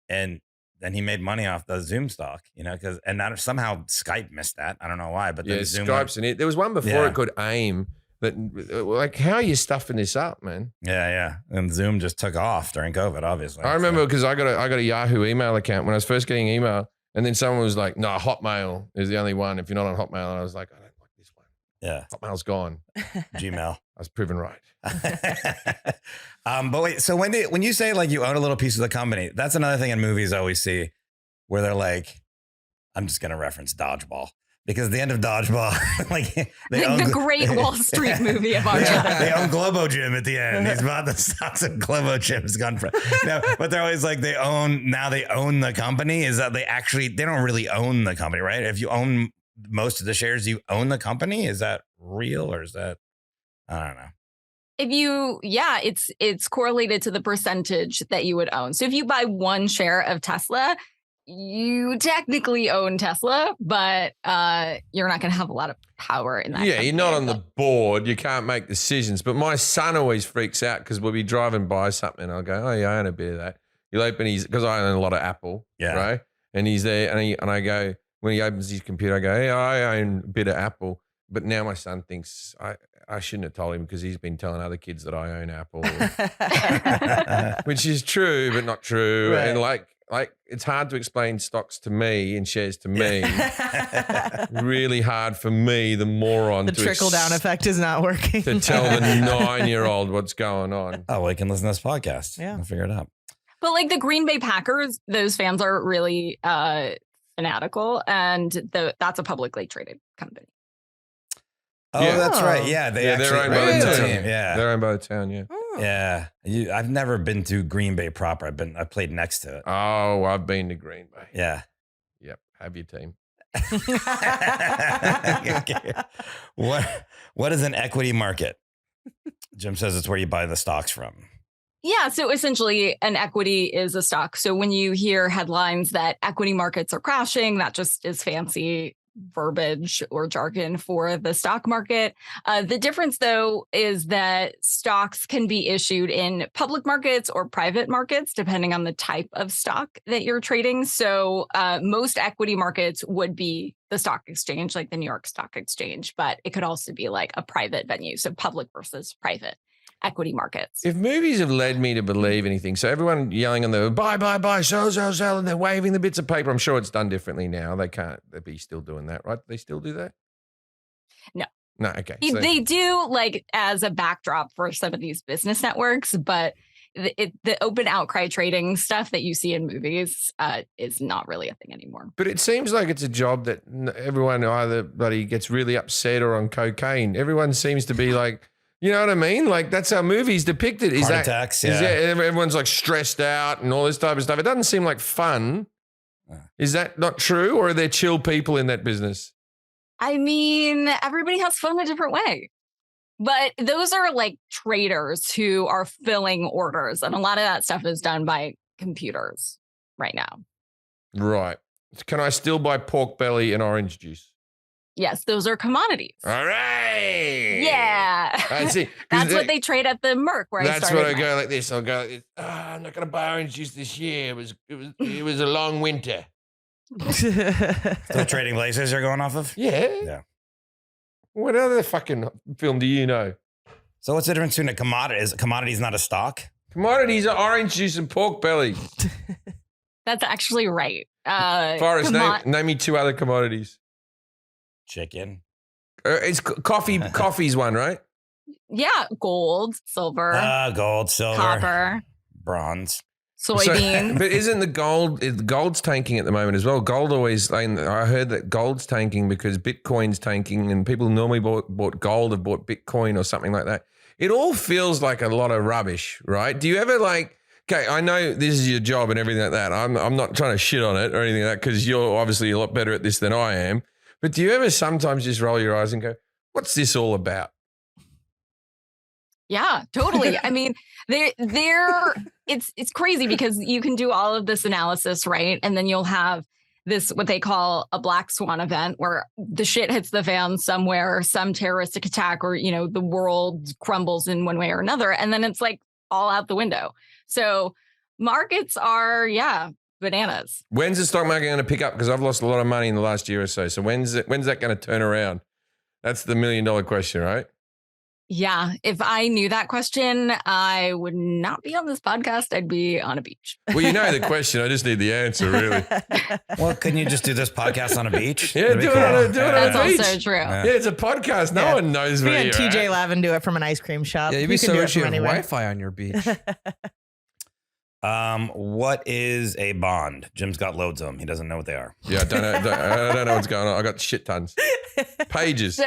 And then he made money off the Zoom stock, and now somehow Skype missed that. I don't know why, but yeah, Zoom Skype's in it. There was one before it called AIM. That, like, how are you stuffing this up, man? Yeah. And Zoom just took off during COVID, obviously. I remember because I got a Yahoo email account when I was first getting email, and then someone was like, "No, Hotmail is the only one. If you're not on Hotmail," and I was like, "I don't like this one." Yeah. Hotmail's gone. Gmail. I was proven right. But wait, so when you say like you own a little piece of the company, that's another thing in movies I always see where they're like, I'm just going to reference Dodgeball. Because at the end of Dodgeball, like they own the great Wall Street movie of our time. They own Globo Gym at the end. He's bought the stocks of Globo Gym. It's gone for no, but they're always like they own the company. Is that they don't really own the company, right? If you own most of the shares, you own the company. Is that real or is that I don't know. It's correlated to the percentage that you would own. So if you buy one share of Tesla, you technically own Tesla, but you're not going to have a lot of power in that. Yeah, you're not on the board. You can't make decisions. But my son always freaks out because we'll be driving by something and I'll go, oh, yeah, I own a bit of that. He'll open because I own a lot of Apple, right? And he's there and I go, when he opens his computer, I go, hey, I own a bit of Apple. But now my son thinks I shouldn't have told him because he's been telling other kids that I own Apple, which is true, but not true. Right. And like it's hard to explain stocks to me and shares to me. Really hard for me, the moron. The trickle down effect is not working. To tell the 9-year-old what's going on. Oh, well, you can listen to this podcast. Yeah, I'll figure it out. But like the Green Bay Packers, those fans are really fanatical, and that's a publicly traded company. Oh, yeah. That's right. Yeah, they're owned by the team. Yeah, they're owned by the town. Yeah. Yeah, I've never been to Green Bay proper. I played next to it. Oh, I've been to Green Bay. Yeah. Yep. Have your team. Okay. What is an equity market? Jim says it's where you buy the stocks from. Yeah. So essentially an equity is a stock. So when you hear headlines that equity markets are crashing, that just is fancy verbiage or jargon for the stock market. The difference, though, is that stocks can be issued in public markets or private markets, depending on the type of stock that you're trading. So most equity markets would be the stock exchange, like the New York Stock Exchange, but it could also be like a private venue. So public versus private equity markets. If movies have led me to believe anything, so everyone yelling on the buy, sell, and they're waving the bits of paper. I'm sure it's done differently now. They can't be still doing that, right? They still do that? No. No, okay. So they do like as a backdrop for some of these business networks, but the open outcry trading stuff that you see in movies is not really a thing anymore. But it seems like it's a job that everyone either bloody gets really upset or on cocaine. Everyone seems to be like, you know what I mean? Like that's how movies depict it. Heart attacks, everyone's like stressed out and all this type of stuff. It doesn't seem like fun. Is that not true? Or are there chill people in that business? I mean, everybody has fun a different way. But those are like traders who are filling orders. And a lot of that stuff is done by computers right now. Right. Can I still buy pork belly and orange juice? Yes, those are commodities. All right. Yeah. I see. That's what they trade at the Merc where I started. That's what I go like this. I'll go like this. I'm not going to buy orange juice this year. It was a long winter. Still trading places you're going off of? Yeah. Yeah. What other fucking film do you know? So what's the difference between a commodity? Is a commodity not a stock? Commodities are orange juice and pork belly. That's actually right. Forrest, name me two other commodities. Chicken. It's coffee. Coffee's one, right? Yeah, gold, silver. Gold, silver, copper, bronze, soybean. But isn't the gold's tanking at the moment as well? Gold always. I heard that gold's tanking because Bitcoin's tanking, and people normally bought gold have bought Bitcoin or something like that. It all feels like a lot of rubbish, right? Do you ever like? Okay, I know this is your job and everything like that. I'm not trying to shit on it or anything like that because you're obviously a lot better at this than I am. But do you ever sometimes just roll your eyes and go, what's this all about? Yeah, totally. I mean, it's crazy because you can do all of this analysis, right? And then you'll have this, what they call a black swan event where the shit hits the fan somewhere, some terroristic attack, or, you know, the world crumbles in one way or another. And then it's like all out the window. So markets are, bananas. When's the stock market going to pick up? Because I've lost a lot of money in the last year or so. So when's that going to turn around? That's the $1 million question, right? Yeah, if I knew that question, I would not be on this podcast. I'd be on a beach. Well, you know the question. I just need the answer, really. Well, couldn't you just do this podcast on a beach? Yeah, do it on a beach. That's also true. Yeah, it's a podcast. No one knows where you're TJ at. Lavin do it from an ice cream shop. Yeah, you'd be so rich you have Wi-Fi on your beach. What is a bond? Jim's got loads of them. He doesn't know what they are. Yeah, I don't know what's going on. I got shit tons. Pages.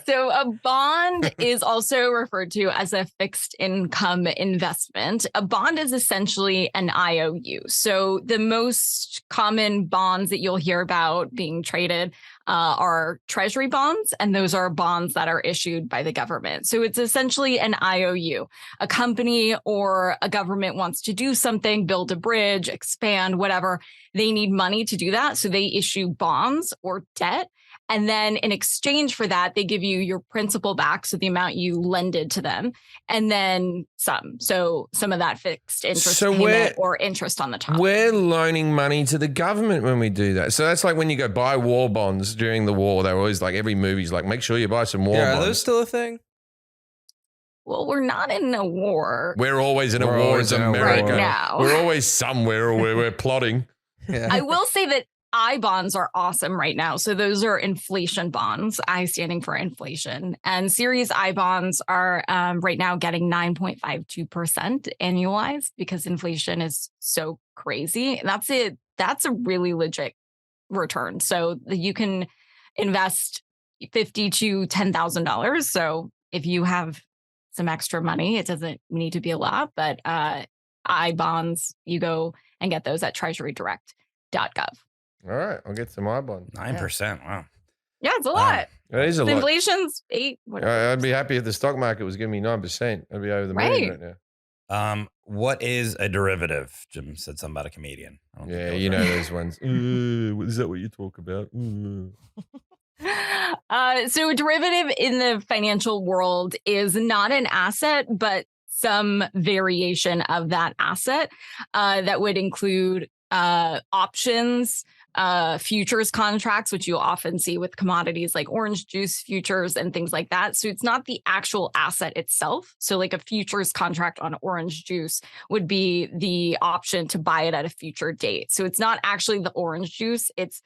So a bond is also referred to as a fixed income investment. A bond is essentially an IOU. So the most common bonds that you'll hear about being traded are treasury bonds, and those are bonds that are issued by the government. So it's essentially an IOU. A company or a government wants to do something, build a bridge, expand, whatever. They need money to do that. So they issue bonds or debt. And then in exchange for that, they give you your principal back, so the amount you lended to them, and then some. So some of that fixed interest payment or interest on the top. We're loaning money to the government when we do that. So that's like when you go buy war bonds during the war. They're always like, every movie's like, make sure you buy some war bonds. Are those still a thing? Well, we're not in a war. We're always in a war as America. Right now. We're always somewhere where we're plotting. Yeah. I will say that I bonds are awesome right now. So those are inflation bonds, I standing for inflation. And Series I bonds are right now getting 9.52% annualized because inflation is so crazy. And that's it. That's a really legit return. So you can invest $50,000 to $10,000. So if you have some extra money, it doesn't need to be a lot, but I bonds, you go and get those at treasurydirect.gov. All right, I'll get some I-bonds. 9%. Wow. Yeah, it's a lot. That is a lot. Inflation's 8%. I'd be happy if the stock market was giving me 9%. I'd be over the moon right now. What is a derivative? Jim said something about a comedian. Yeah, you know those ones. Is that what you talk about? So a derivative in the financial world is not an asset, but some variation of that asset that would include options, futures contracts, which you'll often see with commodities like orange juice futures and things like that. So it's not the actual asset itself. So like a futures contract on orange juice would be the option to buy it at a future date. So it's not actually the orange juice. It's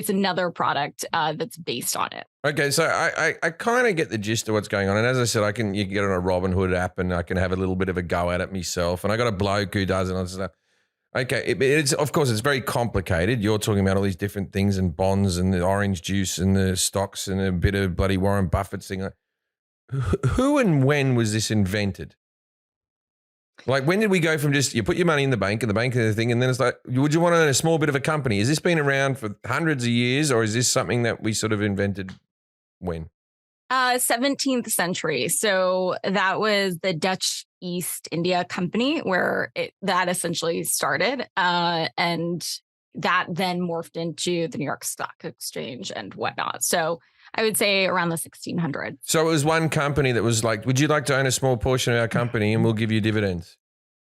another product that's based on it. Okay, so I kind of get the gist of what's going on. And as I said, you can get on a Robinhood app and I can have a little bit of a go at it myself. And I got a bloke who does it and all this stuff. Okay, it's of course it's very complicated. You're talking about all these different things and bonds and the orange juice and the stocks and a bit of bloody Warren Buffett thing. Who and when was this invented? Like, when did we go from just you put your money in the bank and the thing, and then it's like, would you want to own a small bit of a company? Has this been around for hundreds of years, or is this something that we sort of invented when? 17th century. So that was the Dutch East India Company where that essentially started. And that then morphed into the New York Stock Exchange and whatnot. So I would say around the 1600s. So it was one company that was like, would you like to own a small portion of our company and we'll give you dividends?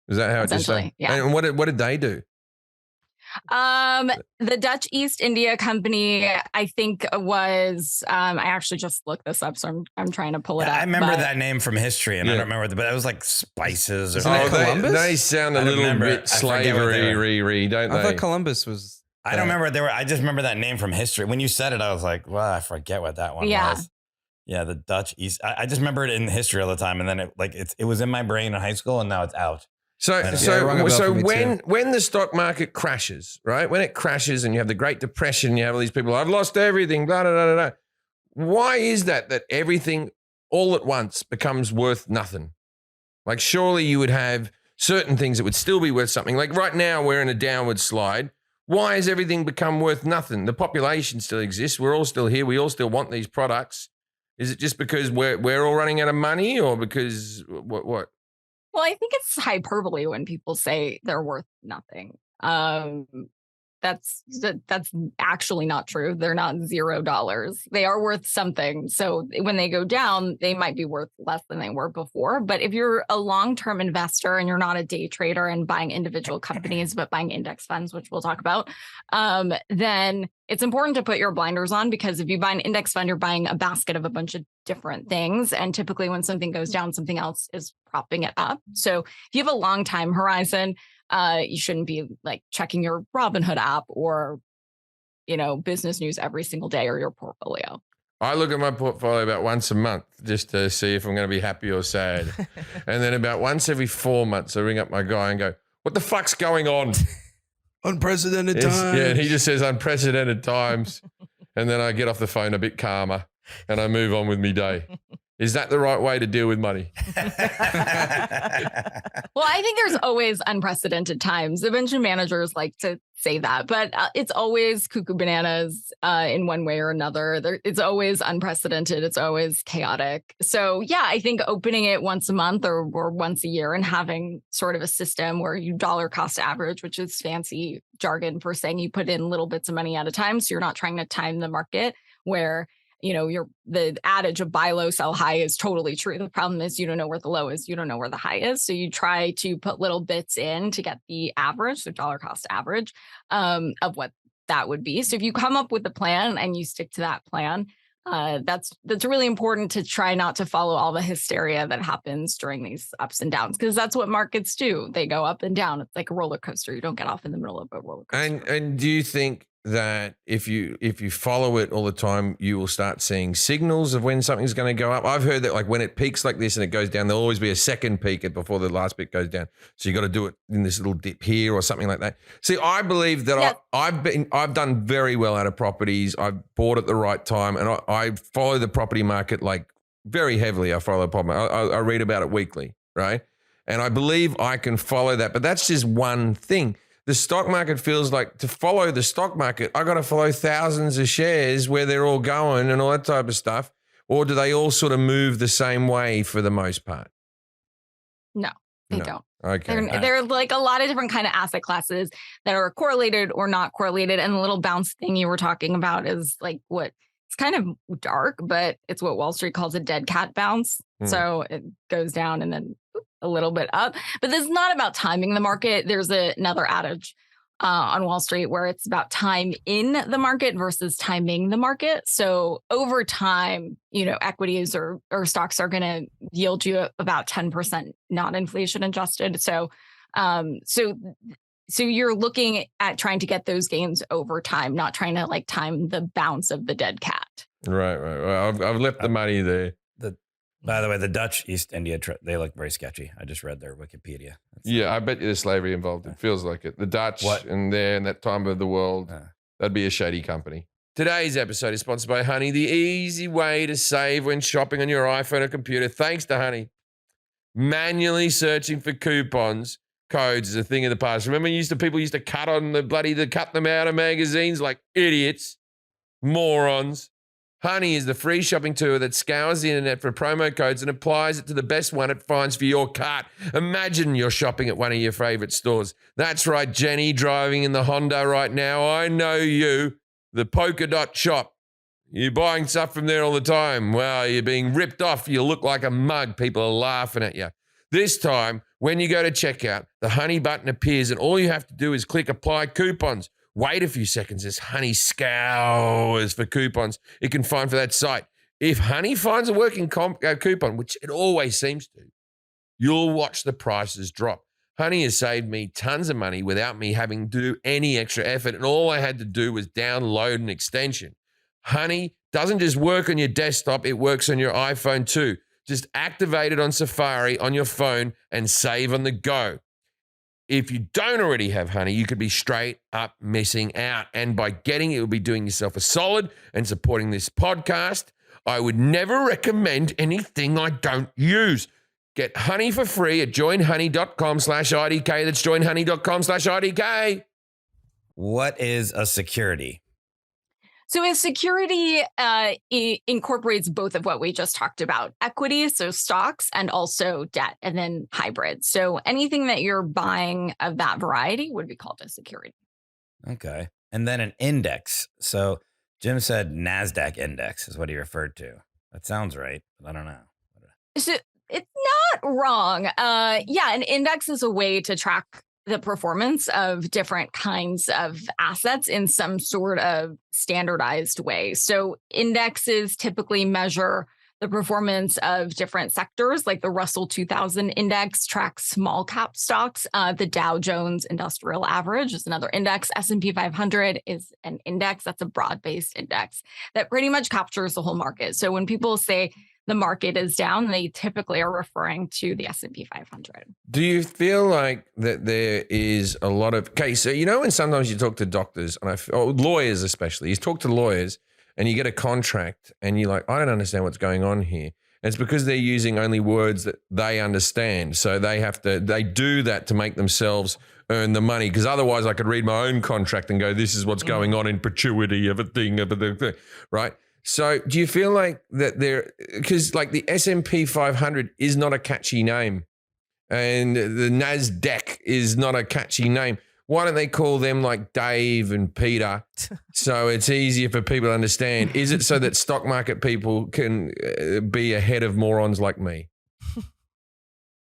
Is that how it just started? Yeah. And what did they do? The Dutch East India Company, I think was, I actually just looked this up, so I'm trying to pull it up. I remember that name from history, and I don't remember, but it was like spices. Or Columbus? They sound a little bit slavery, don't they? I thought Columbus was. I don't remember. I just remember that name from history. When you said it, I was like, well, I forget what that one was. Yeah, the Dutch East. I just remember it in history all the time, and then it was in my brain in high school, and now it's out. So when the stock market crashes, right? When it crashes and you have the Great Depression, you have all these people, I've lost everything, blah, blah, blah, blah. Why is that everything all at once becomes worth nothing? Like, surely you would have certain things that would still be worth something. Like right now we're in a downward slide. Why has everything become worth nothing? The population still exists. We're all still here. We all still want these products. Is it just because we're all running out of money, or because what? Well, I think it's hyperbole when people say they're worth nothing. That's actually not true. They're not $0. They are worth something. So when they go down, they might be worth less than they were before. But if you're a long-term investor and you're not a day trader and buying individual companies, but buying index funds, which we'll talk about, then it's important to put your blinders on, because if you buy an index fund, you're buying a basket of a bunch of different things. And typically when something goes down, something else is propping it up. So if you have a long time horizon, you shouldn't be like checking your Robinhood app or, business news every single day, or your portfolio. I look at my portfolio about once a month just to see if I'm going to be happy or sad. And then about once every 4 months, I ring up my guy and go, what the fuck's going on? Unprecedented times. Yeah, and he just says unprecedented times. And then I get off the phone a bit calmer and I move on with me day. Is that the right way to deal with money? Well, I think there's always unprecedented times. A bunch of managers like to say that, but it's always cuckoo bananas in one way or another. It's always unprecedented. It's always chaotic. So yeah, I think opening it once a month or once a year and having sort of a system where you dollar cost average, which is fancy jargon for saying you put in little bits of money at a time. So you're not trying to time the market where the adage of buy low, sell high is totally true. The problem is you don't know where the low is. You don't know where the high is. So you try to put little bits in to get the average, so dollar cost average of what that would be. So if you come up with a plan and you stick to that plan, that's really important to try not to follow all the hysteria that happens during these ups and downs, because that's what markets do. They go up and down. It's like a roller coaster. You don't get off in the middle of a roller coaster. And do you think that if you follow it all the time, you will start seeing signals of when something's going to go up? I've heard that like when it peaks like this and it goes down, there'll always be a second peak before the last bit goes down. So you got to do it in this little dip here or something like that. See, I believe that I've done very well out of properties. I've bought at the right time, and I follow the property market like very heavily. I follow the property. I read about it weekly, right? And I believe I can follow that, but that's just one thing. The stock market feels like to follow the stock market, I got to follow thousands of shares where they're all going and all that type of stuff. Or do they all sort of move the same way for the most part? No, they don't. Okay. There are like a lot of different kind of asset classes that are correlated or not correlated. And the little bounce thing you were talking about is like it's kind of dark, but it's what Wall Street calls a dead cat bounce. So it goes down and then a little bit up. But this is not about timing the market. There's another adage on Wall Street where it's about time in the market versus timing the market. So over time, equities or stocks are going to yield you about 10% non-inflation adjusted. So you're looking at trying to get those gains over time, not trying to like time the bounce of the dead cat. Right. Well, I've left the money there. By the way, the Dutch East India, they look very sketchy. I just read their Wikipedia. I bet you there's slavery involved. It feels like it. The Dutch and there in that time of the world, that'd be a shady company. Today's episode is sponsored by Honey, the easy way to save when shopping on your iPhone or computer. Thanks to Honey. Manually searching for codes is a thing of the past. Remember people used to cut them out of magazines like idiots, morons. Honey is the free shopping tool that scours the internet for promo codes and applies it to the best one it finds for your cart. Imagine you're shopping at one of your favorite stores. That's right, Jenny, driving in the Honda right now. I know you, the polka dot shop. You're buying stuff from there all the time. Well, you're being ripped off. You look like a mug. People are laughing at you. This time, when you go to checkout, the Honey button appears and all you have to do is click apply coupons. Wait a few seconds as Honey scours for coupons it can find for that site. If Honey finds a working coupon, which it always seems to, you'll watch the prices drop. Honey has saved me tons of money without me having to do any extra effort, and all I had to do was download an extension. Honey doesn't just work on your desktop, it works on your iPhone too. Just activate it on Safari on your phone and save on the go. If you don't already have Honey, you could be straight up missing out. And by getting it, you'll be doing yourself a solid and supporting this podcast. I would never recommend anything I don't use. Get Honey for free at joinhoney.com/IDK. That's joinhoney.com/IDK. What is a security? So a security incorporates both of what we just talked about, equity, so stocks, and also debt, and then hybrid. So anything that you're buying of that variety would be called a security. Okay. And then an index. So Jim said NASDAQ index is what he referred to. That sounds right, but I don't know. So it's not wrong. Yeah, an index is a way to track the performance of different kinds of assets in some sort of standardized way. So indexes typically measure the performance of different sectors, like the Russell 2000 index tracks small cap stocks. The Dow Jones Industrial Average is another index. S&P 500 is an index. That's a broad-based index that pretty much captures the whole market. So when people say the market is down, they typically are referring to the S&P 500. Do you feel like that there is a lot of, okay, so you know when sometimes you talk to doctors, and lawyers especially, you talk to lawyers and you get a contract and you're like, I don't understand what's going on here. And it's because they're using only words that they understand. So they do that to make themselves earn the money, because otherwise I could read my own contract and go, this is what's going on in perpetuity of a thing, right? So do you feel like that because like the S&P 500 is not a catchy name and the NASDAQ is not a catchy name. Why don't they call them like Dave and Peter so it's easier for people to understand? Is it so that stock market people can be ahead of morons like me?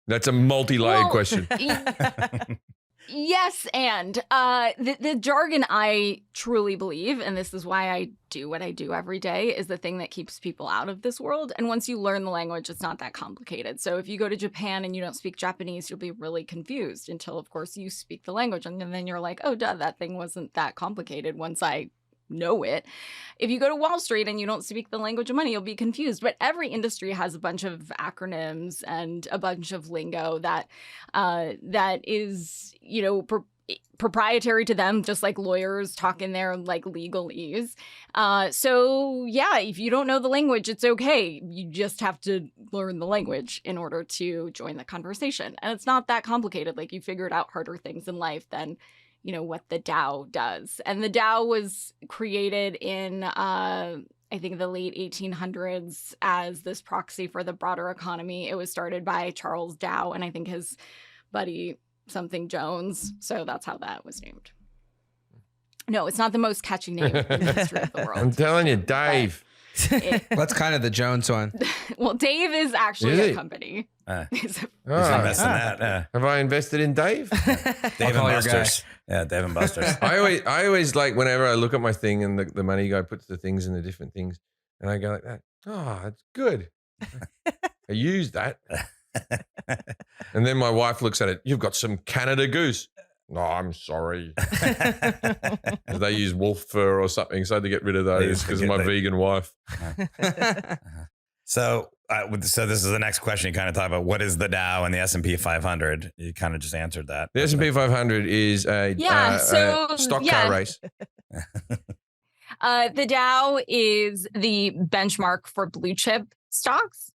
That's a multi-layered question. Yes, and the jargon, I truly believe, and this is why I do what I do every day, is the thing that keeps people out of this world. And once you learn the language, it's not that complicated. So if you go to Japan and you don't speak Japanese, you'll be really confused until, of course, you speak the language. And then you're like, oh, duh, that thing wasn't that complicated once I know it. If you go to Wall Street and you don't speak the language of money, you'll be confused. But every industry has a bunch of acronyms and a bunch of lingo that is, proprietary to them, just like lawyers talk in their like legalese. So yeah, if you don't know the language, it's okay. You just have to learn the language in order to join the conversation. And it's not that complicated. Like, you figured out harder things in life than what the Dow does. And the Dow was created in, I think, the late 1800s as this proxy for the broader economy. It was started by Charles Dow and I think his buddy something Jones. So that's how that was named. No, it's not the most catchy name in the history of the world. I'm telling you, Dave. That's kind of the Jones one. Well, Dave is actually a company. He's invested in that. Have I invested in Dave? Dave and Buster's. Yeah, Dave and Buster's. I always like, whenever I look at my thing and the money guy puts the things in the different things, and I go like that. Oh, that's good. I use that. And then my wife looks at it. You've got some Canada Goose. No, I'm sorry. They use wolf fur or something, so I had to get rid of those because of my vegan wife. So this is the next question. You kind of talk about what is the Dow and the S&P 500. You kind of just answered that. The S&P 500 is a stock car race. The Dow is the benchmark for blue chip stocks.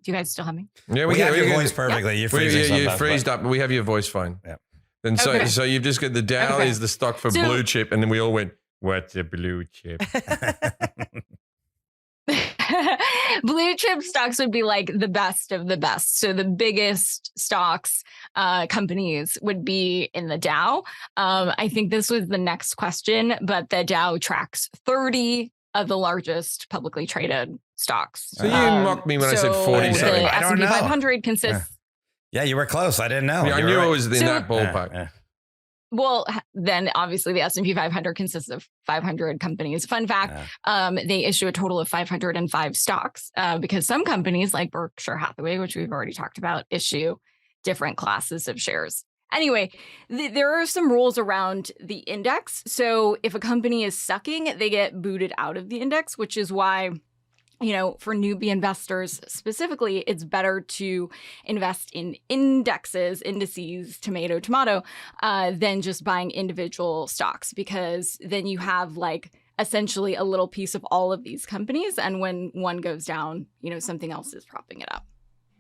Do you guys still have me? Yeah, we have your voice perfectly. You freezed up, but we have your voice fine. Yeah. And so you've just got the Dow is the stock for blue chip, and then we all went, what's a blue chip? Blue chip stocks would be like the best of the best. So the biggest stocks, companies would be in the Dow. I think this was the next question, but the Dow tracks 30 of the largest publicly traded stocks. So you mocked me when I said 47. The S&P 500 consists. Yeah, you were close. I didn't know. Yeah, I knew it was in that ballpark. Yeah. Well, then obviously the S&P 500 consists of 500 companies. Fun fact, they issue a total of 505 stocks because some companies like Berkshire Hathaway, which we've already talked about, issue different classes of shares. Anyway, there are some rules around the index. So if a company is sucking, they get booted out of the index, which is why, for newbie investors specifically, it's better to invest in indices, tomato, than just buying individual stocks, because then you have like essentially a little piece of all of these companies. And when one goes down, something else is propping it up.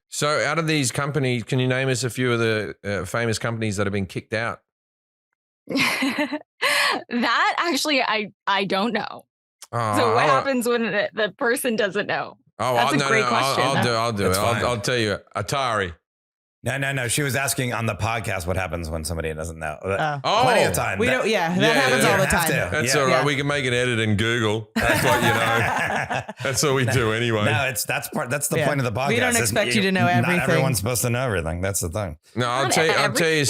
So out of these companies, can you name us a few of the famous companies that have been kicked out? That actually, I don't know. So what happens when the person doesn't know? Oh, that's a great question. I'll do it. I'll tell you. Atari. No. She was asking on the podcast what happens when somebody doesn't know. Plenty of time. We don't. Yeah, that happens all the time. That's all right. We can make an edit in Google. That's what you know. That's what we do anyway. No, that's the point of the podcast. We don't expect you to know everything. Not everyone's supposed to know everything. That's the thing. No, I'll tell you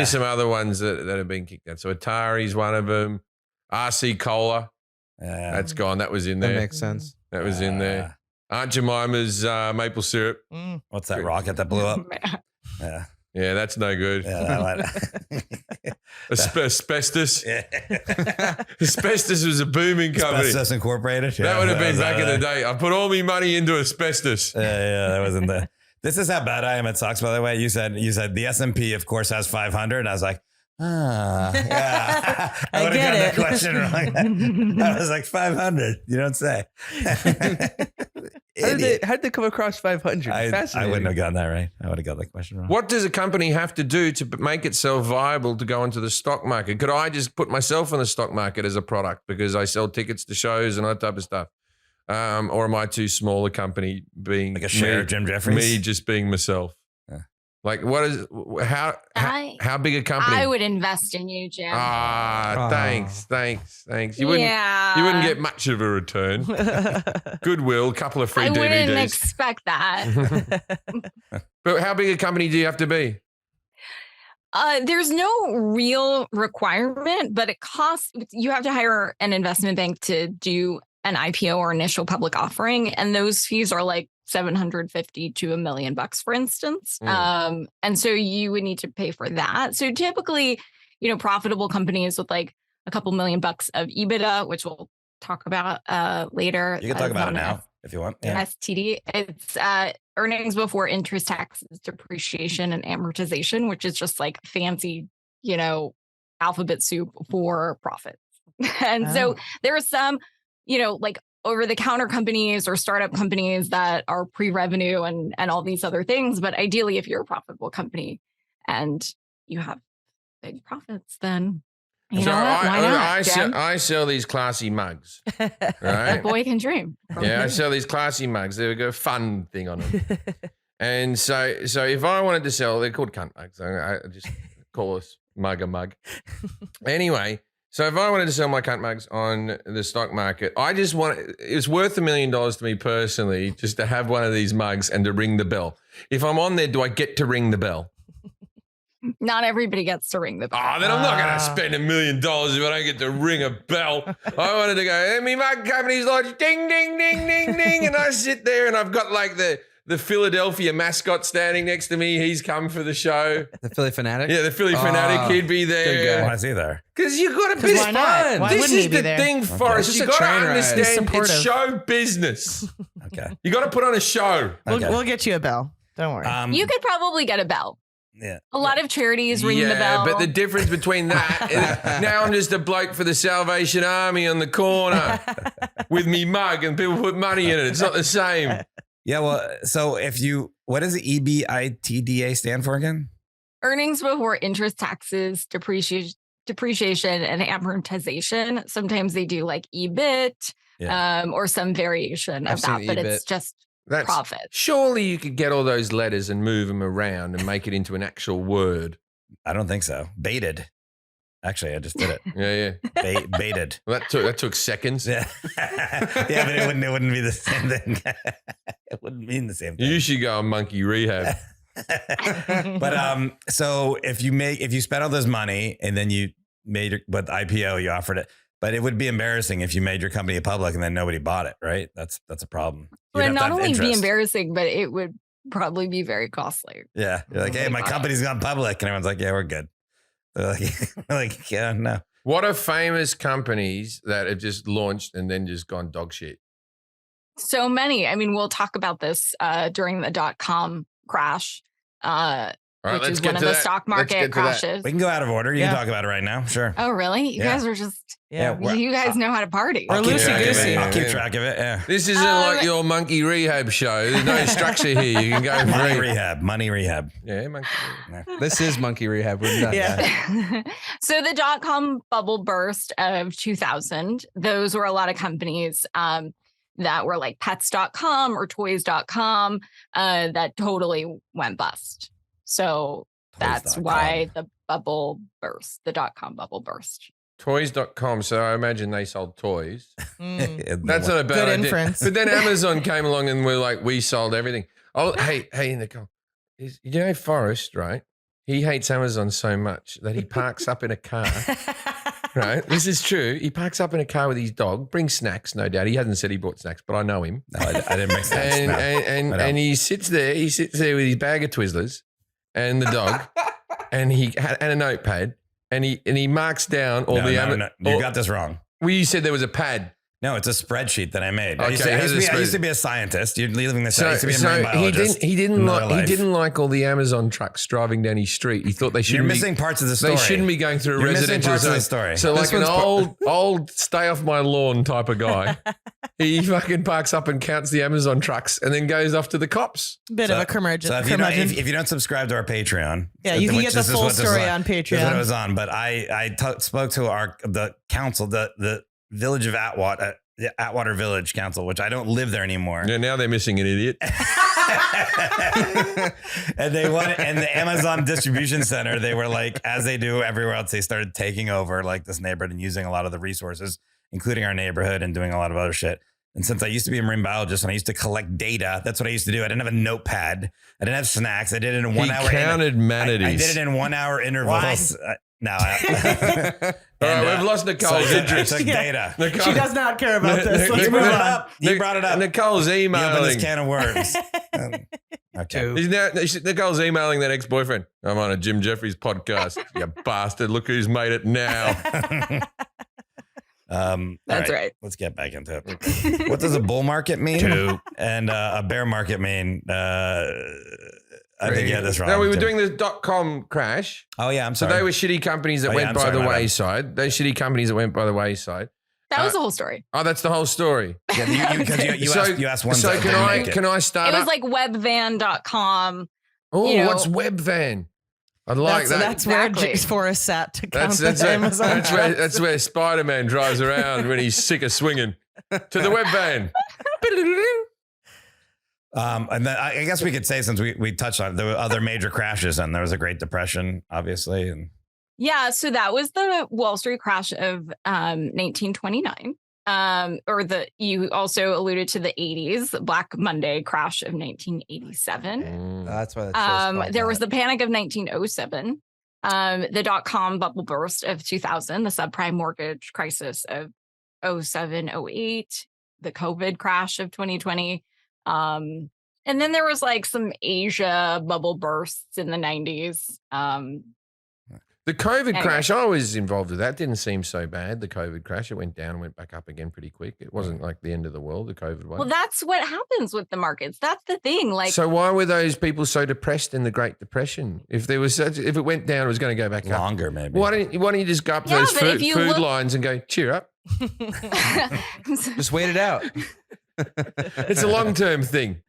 some other ones that have been kicked out. So Atari's one of them. RC Cola. That's gone. That was in there. That makes sense. That was in there. Aunt Jemima's maple syrup. What's that rocket that blew up? Yeah, that's no good. Asbestos. Asbestos was a booming company. Asbestos Incorporated. That would have been back in the day. I put all my money into asbestos. Yeah, that wasn't the. This is how bad I am at stocks, by the way. You said the S&P, of course, has 500. And I was like, yeah. I would have gotten the question wrong. I was like, 500. You don't say. How did they come across 500? I wouldn't have gotten that right. I would have got that question wrong. What does a company have to do to make itself viable to go into the stock market? Could I just put myself on the stock market as a product because I sell tickets to shows and that type of stuff? Or am I too small a company being like a share of Jim Jefferies? Me just being myself. Like how big a company? I would invest in you, Jim. Thanks. You wouldn't get much of a return. Goodwill, a couple of free DVDs. I wouldn't expect that. But how big a company do you have to be? There's no real requirement, but it costs. You have to hire an investment bank to do an IPO or initial public offering, and those fees are like $750 to $1 million, for instance. And so you would need to pay for that. So typically, profitable companies with like a couple $1 million of EBITDA, which we'll talk about later. You can talk about it now if you want. Yeah. STD. It's earnings before interest, taxes, depreciation, and amortization, which is just like fancy, alphabet soup for profits. And so there are some, like over-the-counter companies or startup companies that are pre-revenue and all these other things. But ideally, if you're a profitable company and you have big profits, then why not? I sell these classy mugs, right? A boy can dream. Yeah, I sell these classy mugs. They've got a fun thing on them. And so if I wanted to sell, they're called cunt mugs. I just call us mug a mug. Anyway. So if I wanted to sell my cunt mugs on the stock market, it's worth $1 million to me personally just to have one of these mugs and to ring the bell. If I'm on there, do I get to ring the bell? Not everybody gets to ring the bell. Then I'm not going to spend $1 million if I don't get to ring a bell. I wanted to go, hey, me mug company's like ding, ding, ding, ding, ding. And I sit there and I've got like the Philadelphia mascot standing next to me. He's come for the show. The Philly Fanatic? Yeah, the Philly Fanatic. He'd be there. Why is he there? Because you got to be fun. Why this wouldn't is he be the there? thing, Forrest. You got to understand it's show business. Okay. You got to put on a show. We'll get you a bell. Don't worry. You could probably get a bell. Yeah. A lot of charities ring the bell. Yeah, but the difference between that is now I'm just a bloke for the Salvation Army on the corner with me mug and people put money in it. It's not the same. Yeah, well, so what does the EBITDA stand for again? Earnings before interest, taxes, depreciation, and amortization. Sometimes they do like EBIT or some variation of that, but it's just profit. Surely you could get all those letters and move them around and make it into an actual word. I don't think so. Baited. Actually, I just did it. Yeah. Baited. Well, that took seconds. Yeah. Yeah, but it wouldn't be the same thing. It wouldn't mean the same thing. You should go on Monkey Rehab. But so if you spent all this money and then you made but IPO, you offered it. But it would be embarrassing if you made your company public and then nobody bought it, right? That's a problem. Well, not only be embarrassing, but it would probably be very costly. Yeah. You're like, hey, my company's gone public. And everyone's like, yeah, we're good. They're like, yeah, no. What are famous companies that have just launched and then just gone dog shit? So many. I mean, we'll talk about this during the .com crash, which is one of the stock market crashes. We can go out of order. You can talk about it right now. Sure. Oh, really? You guys are just... you guys know how to party. I'll keep track of it. Yeah. This isn't like your Monkey Rehab show. There's no structure here. You can go free. Money Rehab. Yeah, Monkey Rehab. This is Monkey Rehab. We're done. Yeah. So the .com bubble burst of 2000, those were a lot of companies that were like pets.com or toys.com that totally went bust. So that's why the bubble burst, the .com bubble burst. Toys.com. So I imagine they sold toys. That's not a bad Good idea. inference. But then Amazon came along and we're like, we sold everything. Oh, hey, Nicole. Forrest, right? He hates Amazon so much that he parks up in a car. Right? This is true. He parks up in a car with his dog, brings snacks, no doubt. He hasn't said he bought snacks, but I know him. No, I didn't make snacks. And he sits there with his bag of Twizzlers and the dog and a notepad and he marks down all the you got this wrong. Well, you said there was a pad. No, it's a spreadsheet that I made. Okay, I used to be a scientist. You're leaving this. I used to be a marine biologist. He didn't like all the Amazon trucks driving down his street. He thought they shouldn't. You're missing parts of the story. They shouldn't be going through a residential zone. Of the story. So like an old stay off my lawn type of guy, he fucking parks up and counts the Amazon trucks and then goes off to the cops. Bit of a curmudgeon. So if you don't subscribe to our Patreon, you can get the full story on Patreon. That's what it was on. But I spoke to the council, the village of the Atwater Village Council, which I don't live there anymore. Yeah, now they're missing an idiot. And the Amazon distribution center, they were like, as they do everywhere else, they started taking over like this neighborhood and using a lot of the resources, including our neighborhood and doing a lot of other shit. And since I used to be a marine biologist and I used to collect data, that's what I used to do. I didn't have a notepad. I didn't have snacks. I did it in 1 hour. He counted manatees. I did it in 1 hour intervals. All right, we've lost Nicole's interest. I took data. She does not care about this. Let's move on. You brought it up. Nicole's emailing. This can of worms. Okay. Nicole's emailing that ex-boyfriend. I'm on a Jim Jefferies podcast. You bastard. Look who's made it now. That's right. Let's get back into it. What does a bull market mean? And a bear market mean? I think you had this wrong. No, we were doing the .com crash. Oh, yeah, I'm sorry. So they were shitty companies that went by the wayside. Those shitty companies that went by the wayside. That was the whole story. Oh, that's the whole story. Yeah, you asked one. So can I start? It was like webvan.com. Oh, what's webvan? I like that. That's where Forrest sat to count the Amazon. That's where Spider-Man drives around when he's sick of swinging to the webvan. And then I guess we could say, since we touched on it, there were other major crashes and there was a Great Depression, obviously. And yeah, so that was the Wall Street crash of 1929. You also alluded to the 80s, Black Monday crash of 1987. That's why there was the panic of 1907, the .com bubble burst of 2000, the subprime mortgage crisis of 07, 08, the COVID crash of 2020. And then there was like some Asia bubble bursts in the 90s. The COVID crash, I was involved with that. Didn't seem so bad. The COVID crash, it went down and went back up again pretty quick. It wasn't like the end of the world, the COVID one. Well, that's what happens with the markets. That's the thing. So why were those people so depressed in the Great Depression? If it went down, it was going to go back up. Longer, maybe. Why don't you just go up to those food lines and go, cheer up? Just wait it out. It's a long-term thing.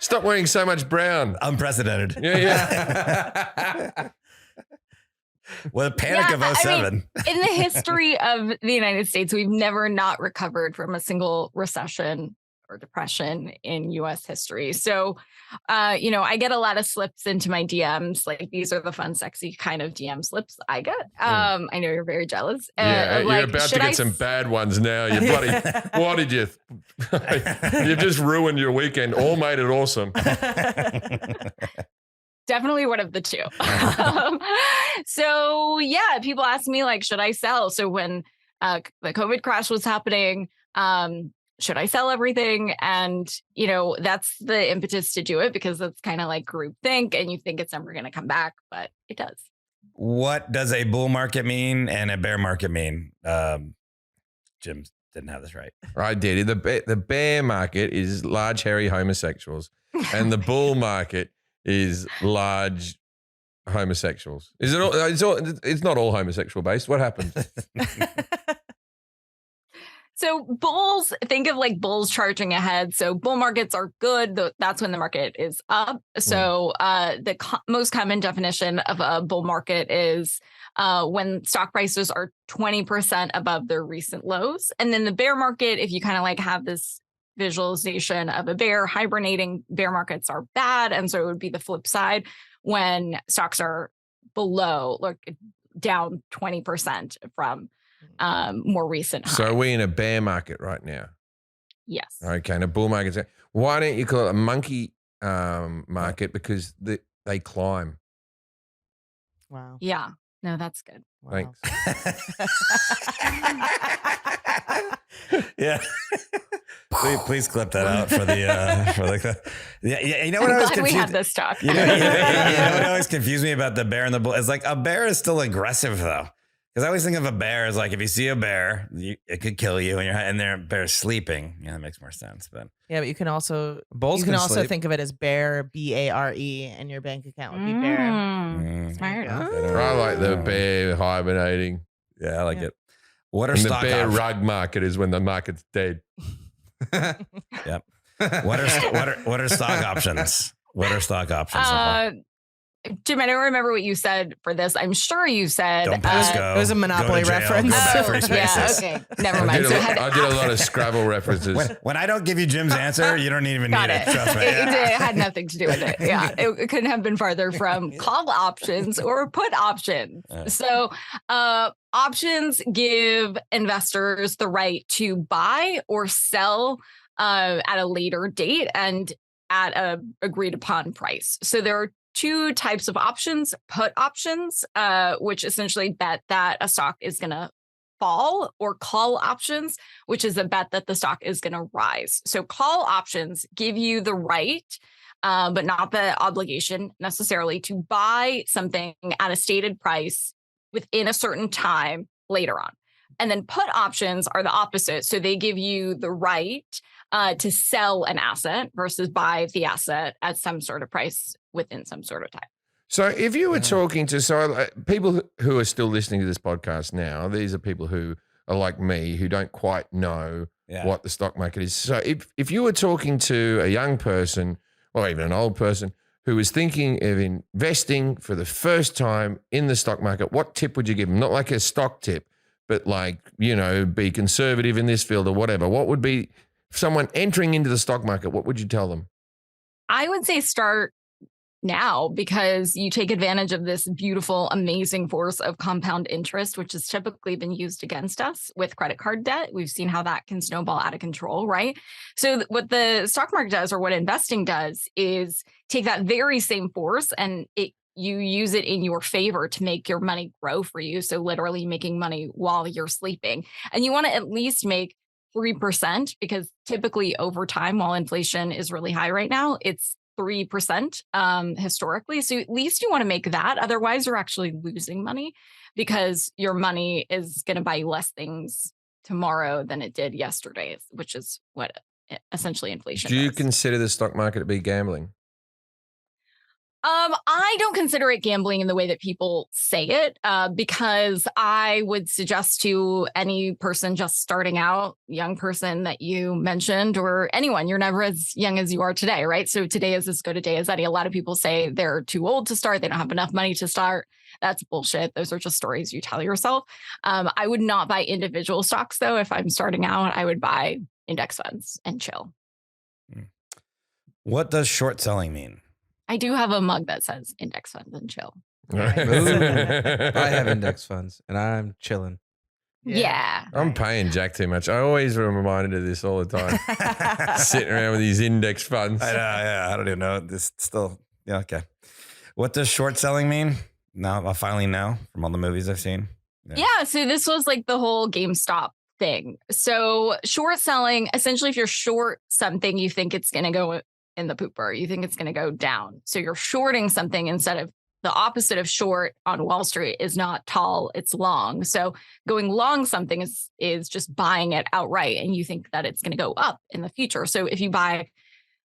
Stop wearing so much brown. Unprecedented. Yeah. Well, the panic of 07. In the history of the United States, we've never not recovered from a single recession or depression in U.S. history. So, I get a lot of slips into my DMs. Like, these are the fun, sexy kind of DM slips I get. I know you're very jealous. You're about to get some bad ones now. You bloody, what did you? You've just ruined your weekend. All made it awesome. Definitely one of the two. So yeah, people ask me like, should I sell? So when the COVID crash was happening, should I sell everything? And, that's the impetus to do it, because it's kind of like groupthink and you think it's never going to come back, but it does. What does a bull market mean and a bear market mean? Jim didn't have this right. I did. The bear market is large, hairy homosexuals, and the bull market is large homosexuals. Is it all? It's not all homosexual based. What happens? So bulls, think of like bulls charging ahead. So bull markets are good. That's when the market is up. So the most common definition of a bull market is when stock prices are 20% above their recent lows. And then the bear market, if you kind of like have this visualization of a bear hibernating, bear markets are bad. And so it would be the flip side. when stocks are below, down 20% from more recent highs. So are we in a bear market right now? Yes. Okay, and a bull market. Why don't you call it a monkey market? Because they climb. Wow. Yeah. No, that's good. Wow. Thanks. Yeah. Please clip that out for the yeah. You know what I'm I was glad we confused. had this talk. You know what always confused me about the bear and the bull? It's like a bear is still aggressive though. Because I always think of a bear as like if you see a bear, it could kill you, and their bear's sleeping. Yeah, that makes more sense. But yeah, but you can also Bulls can also sleep. think of it as bear, BARE, and your bank account would be bear. Smart. I like the bear hibernating. Yeah, I like it. What are And the stock bear options? rug market is when the market's dead. Yep. What are stock options? What are stock options? Jim, I don't remember what you said for this. I'm sure you said Don't pass go. It was a Monopoly Go to jail, reference. Go back for yeah, spaces. okay. Never mind. I did a lot of Scrabble references. When I don't give you Jim's answer, you don't even Got need it. it. Trust me. It had nothing to do with it. Yeah, it couldn't have been farther from call options or put options. So, options give investors the right to buy or sell at a later date and at a agreed upon price. So there are two types of options: put options, which essentially bet that a stock is going to fall, or call options, which is a bet that the stock is going to rise. So call options give you the right, but not the obligation necessarily, to buy something at a stated price within a certain time later on. And then put options are the opposite. So they give you the right to sell an asset versus buy the asset at some sort of price within some sort of time. So if you were talking to people who are still listening to this podcast now, these are people who are like me, who don't quite know what the stock market is. So if you were talking to a young person or even an old person who is thinking of investing for the first time in the stock market, what tip would you give them? Not like a stock tip, but like, be conservative in this field or whatever. What would be someone entering into the stock market? What would you tell them? I would say start now, because you take advantage of this beautiful, amazing force of compound interest, which has typically been used against us with credit card debt. We've seen how that can snowball out of control, right? So what the stock market does, or what investing does, is take that very same force and you use it in your favor to make your money grow for you. So literally making money while you're sleeping. And you want to at least make 3%, because typically over time, while inflation is really high right now, it's 3% historically. So at least you want to make that. Otherwise, you're actually losing money, because your money is going to buy you less things tomorrow than it did yesterday, which is what essentially inflation Do you is. consider the stock market to be gambling? I don't consider it gambling in the way that people say it, because I would suggest to any person just starting out, young person that you mentioned, or anyone, you're never as young as you are today, right? So today is as good a day as any. A lot of people say they're too old to start. They don't have enough money to start. That's bullshit. Those are just stories you tell yourself. I would not buy individual stocks, though. If I'm starting out, I would buy index funds and chill. What does short selling mean? I do have a mug that says index funds and chill. Ooh, I have index funds and I'm chilling. Yeah. I'm paying Jack too much. I always am reminded of this all the time. Sitting around with these index funds. I know, I don't even know. This still, okay. What does short selling mean? Now I finally know from all the movies I've seen. Yeah. So this was like the whole GameStop thing. So short selling, essentially, if you're short something, you think it's going to go in the pooper. You think it's going to go down. So you're shorting something instead of the opposite of short on Wall Street is not tall, it's long. So going long something is just buying it outright, and you think that it's going to go up in the future. So if you buy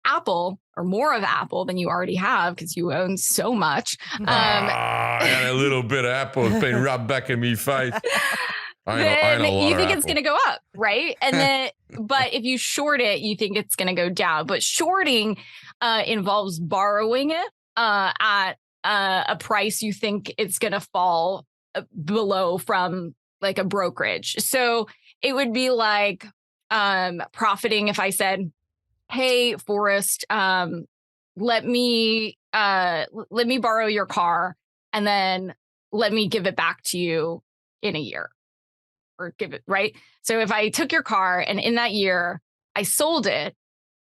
Apple or more of Apple than you already have because you own so much. I got a little bit of Apple. It's been rubbed back in my face. Then you think it's going to go up, right? And then, but if you short it, you think it's going to go down. But shorting involves borrowing it at a price you think it's going to fall below from like a brokerage. So it would be like profiting if I said, hey, Forrest, let me let me borrow your car and then let me give it back to you in a year or give it, right? So if I took your car and in that year I sold it,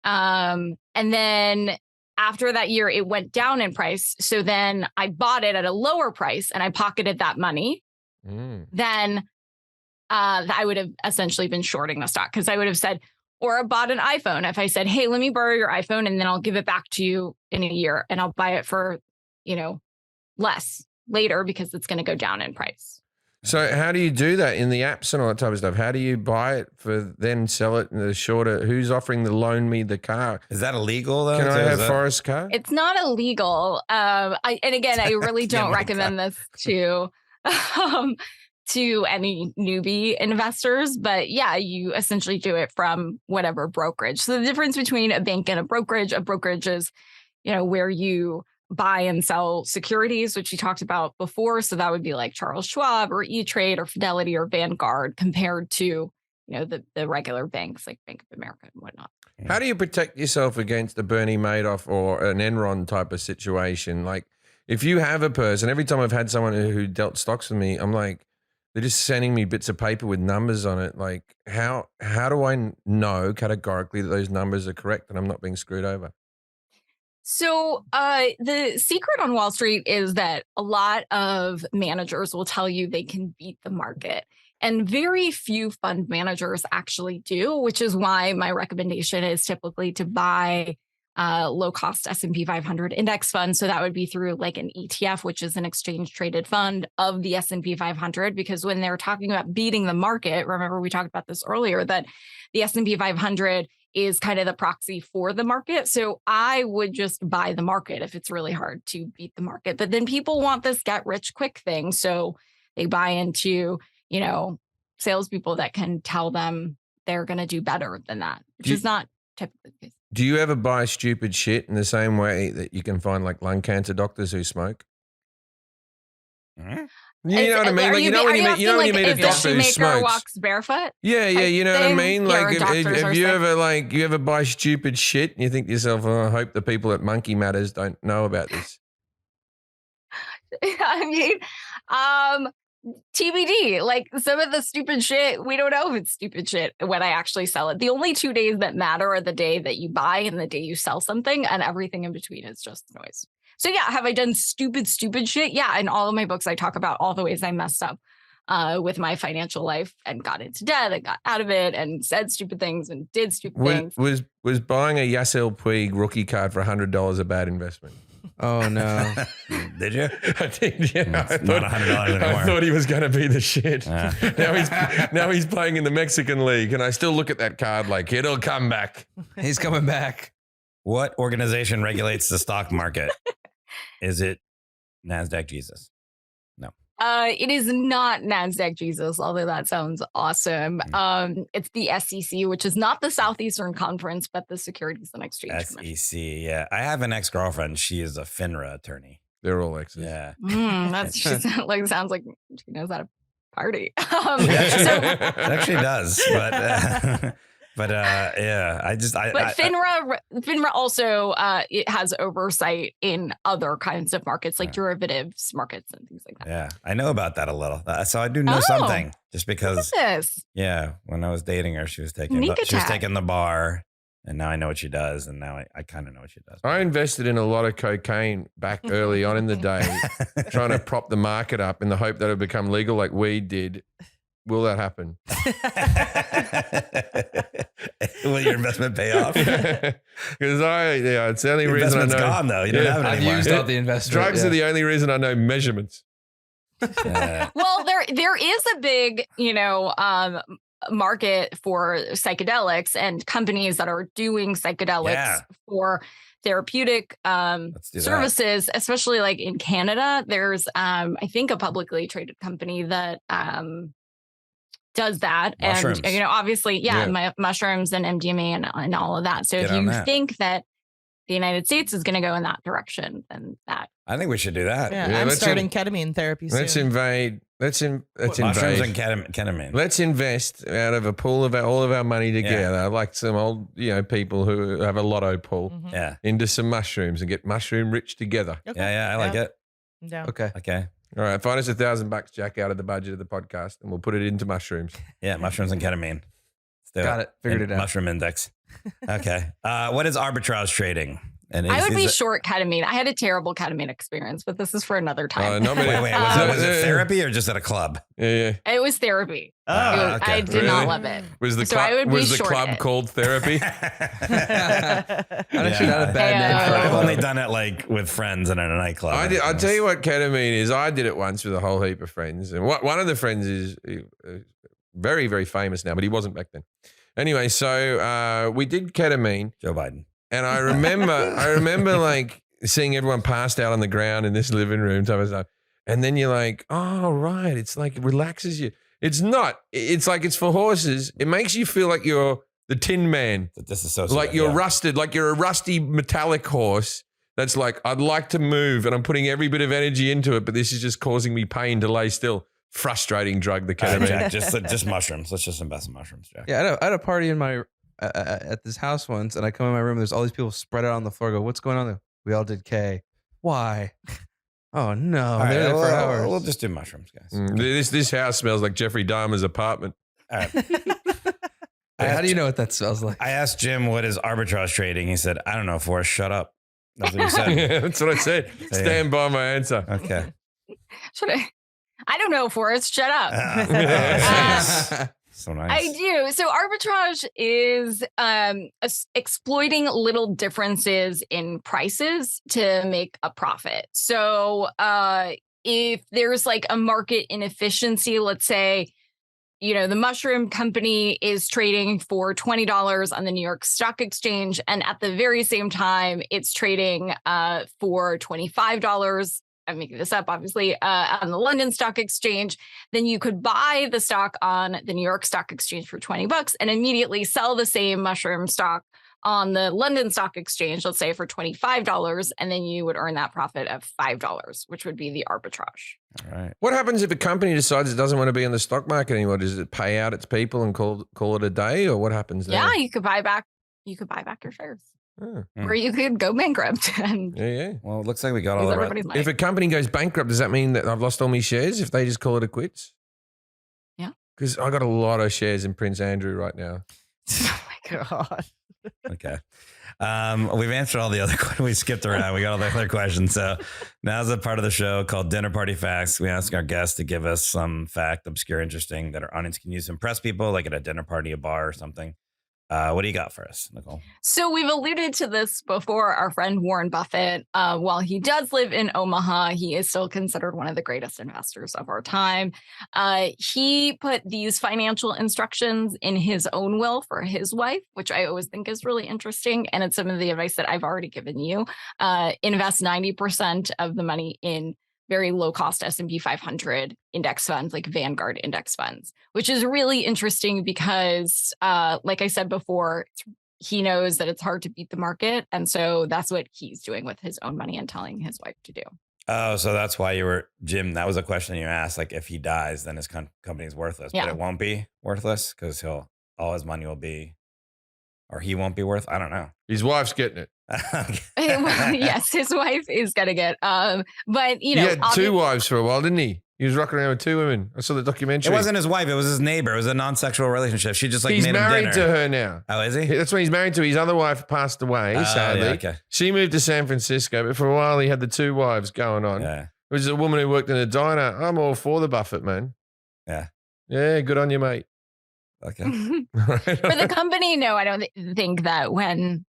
and then after that year, it went down in price. So then I bought it at a lower price and I pocketed that money. Then I would have essentially been shorting the stock because I would have said, or I bought an iPhone. If I said, hey, let me borrow your iPhone and then I'll give it back to you in a year and I'll buy it for, less later because it's going to go down in price. So how do you do that in the apps and all that type of stuff? How do you buy it for then sell it in the shorter? Who's offering to loan me the car? Is that illegal though? Can I have Forrest's car? It's not illegal. I really don't recommend this to any newbie investors, but yeah, you essentially do it from whatever brokerage. So the difference between a bank and a brokerage is, where you buy and sell securities, which we talked about before. So that would be like Charles Schwab or E-Trade or Fidelity or Vanguard compared to, the regular banks like Bank of America and whatnot. How do you protect yourself against a Bernie Madoff or an Enron type of situation? Like if you have a person, every time I've had someone who dealt stocks with me, I'm like, they're just sending me bits of paper with numbers on it. Like how do I know categorically that those numbers are correct and I'm not being screwed over? So the secret on Wall Street is that a lot of managers will tell you they can beat the market. And very few fund managers actually do, which is why my recommendation is typically to buy low-cost S&P 500 index fund. So that would be through like an ETF, which is an exchange-traded fund of the S&P 500. Because when they're talking about beating the market, remember we talked about this earlier, that the S&P 500 is kind of the proxy for the market. So I would just buy the market if it's really hard to beat the market. But then people want this get rich quick thing. So they buy into, salespeople that can tell them they're going to do better than that, which is not typically the case. Do you ever buy stupid shit in the same way that you can find like lung cancer doctors who smoke? You know what I mean? Like, you know when you meet a doctor who smokes. Walks barefoot? Yeah, you know what I mean? Like if you ever buy stupid shit and you think to yourself, oh, I hope the people at Monkey Matters don't know about this. TBD, like some of the stupid shit, we don't know if it's stupid shit when I actually sell it. The only 2 days that matter are the day that you buy and the day you sell something, and everything in between is just noise. So yeah, have I done stupid shit? Yeah, in all of my books, I talk about all the ways I messed up with my financial life and got into debt and got out of it and said stupid things and did stupid things. Was buying a Yasiel Puig rookie card for $100 a bad investment? Oh no! Did you? I did. Yeah, not $100 anymore. I thought he was going to be the shit. Now he's playing in the Mexican League, and I still look at that card like it'll come back. He's coming back. What organization regulates the stock market? Is it NASDAQ Jesus? No. It is not NASDAQ Jesus, although that sounds awesome. It's the SEC, which is not the Southeastern Conference, but the Securities and Exchange Commission. SEC, yeah. I have an ex-girlfriend. She is a FINRA attorney. They're all exes. Yeah. Sounds like she knows how to party. It actually does, but yeah, But FINRA also it has oversight in other kinds of markets, like derivatives markets and things like that. Yeah, I know about that a little, so I do know something. Just because, yeah, when I was dating her, she was taking the bar, and now I know what she does, and now I kind of know what she does. I invested in a lot of cocaine back early on in the day, trying to prop the market up in the hope that it would become legal like weed did. Will that happen? Will your investment pay off? Because it's the only reason I know. Gone though. You don't have it anymore. I've used out the investment. Drugs are the only reason I know measurements. Well, there is a big, market for psychedelics and companies that are doing psychedelics for therapeutic services, especially like in Canada. There's, I think, a publicly traded company that does that. Mushrooms. And, obviously, mushrooms and MDMA and all of that. So if you think that the United States is going to go in that direction, then that. I think we should do that. Yeah, I'm starting ketamine therapy soon. Let's invade. Mushrooms and ketamine. Let's invest out of a pool of all of our money together, like some old, people who have a lotto pool, into some mushrooms and get mushroom rich together. Okay. Yeah, I like it. Yeah. Okay. All right, find us $1,000, Jack, out of the budget of the podcast, and we'll put it into mushrooms. Yeah, mushrooms and ketamine. Got it. Figured it out. Mushroom index. Okay. What is arbitrage trading? And I would be short ketamine. I had a terrible ketamine experience, but this is for another time. Wait. Was it therapy or just at a club? Yeah. It was therapy. Okay. I did not love it. Was the club called therapy? Actually, not a bad name for it. I've only done it like with friends and in a nightclub. I'll tell you what ketamine is. I did it once with a whole heap of friends, and one of the friends is very, very famous now, but he wasn't back then. Anyway, so we did ketamine. Joe Biden. And I remember like seeing everyone passed out on the ground in this living room type of stuff. And then you're like, oh, right. It's like it relaxes you. It's not. It's like it's for horses. It makes you feel like you're the Tin Man. Like you're rusted, like you're a rusty metallic horse that's like, I'd like to move and I'm putting every bit of energy into it, but this is just causing me pain to lay still. Frustrating drug, the ketamine. Jack, just mushrooms. Let's just invest in mushrooms, Jack. Yeah, I had a party in my at this house once, and I come in my room. There's all these people spread out on the floor. I go, what's going on there? We all did K. Why? Oh no! Right, they're there for hours. We'll just do mushrooms, guys. This house smells like Jeffrey Dahmer's apartment. All right. How do you know what that smells like? I asked Jim what is arbitrage trading. He said, "I don't know, Forrest. Shut up." That's what he said. Yeah, that's what I said. Stand by my answer. Okay. I don't know, Forrest. Shut up. So nice. I do. So arbitrage is exploiting little differences in prices to make a profit. So if there's like a market inefficiency, let's say, the mushroom company is trading for $20 on the New York Stock Exchange, and at the very same time, it's trading for $25. I'm making this up, obviously, on the London Stock Exchange, then you could buy the stock on the New York Stock Exchange for $20 and immediately sell the same mushroom stock on the London Stock Exchange, let's say for $25, and then you would earn that profit of $5, which would be the arbitrage. All right. What happens if a company decides it doesn't want to be in the stock market anymore? Does it pay out its people and call it a day, or what happens there? Yeah, you could buy back your shares. Or you could go bankrupt. And Well, it looks like we got all the right. If a company goes bankrupt, does that mean that I've lost all my shares if they just call it a quits? Yeah. Because I got a lot of shares in Prince Andrew right now. Oh my God. Okay. We've answered all the other questions. We skipped around. We got all the other questions. So now's a part of the show called Dinner Party Facts. We ask our guests to give us some fact, obscure, interesting that our audience can use to impress people, like at a dinner party, a bar, or something. What do you got for us, Nicole? So we've alluded to this before. Our friend Warren Buffett, while he does live in Omaha, he is still considered one of the greatest investors of our time. He put these financial instructions in his own will for his wife, which I always think is really interesting. And it's some of the advice that I've already given you. Invest 90% of the money in very low cost S&P 500 index funds, like Vanguard index funds, which is really interesting because, like I said before, he knows that it's hard to beat the market. And so that's what he's doing with his own money and telling his wife to do. Oh, so that's why Jim, that was a question you asked. Like if he dies, then his company's worthless, but it won't be worthless because all his money will be, or he won't be worth. I don't know. His wife's getting it. Yes, his wife is getting it. But he had two wives for a while, didn't he? He was rocking around with two women. I saw the documentary. It wasn't his wife. It was his neighbor. It was a non-sexual relationship. She just he's made him dinner. married to her now. Oh, is he? That's when he's married to her. His other wife passed away, sadly. Yeah, okay. She moved to San Francisco, but for a while he had the two wives going on. Yeah. Which is a woman who worked in a diner. I'm all for the Buffett, man. Yeah. Yeah, good on you, mate. Okay. For the company, no, I don't think that when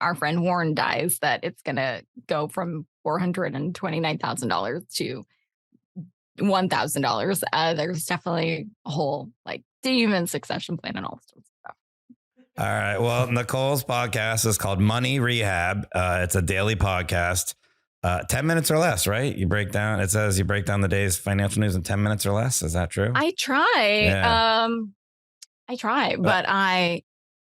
our friend Warren dies, that it's going to go from $429,000 to $1,000. There's definitely a whole demon succession plan and all sorts of stuff. All right. Well, Nicole's podcast is called Money Rehab. It's a daily podcast. 10 minutes or less, right? It says you break down the day's financial news in 10 minutes or less. Is that true? I try. Yeah. But I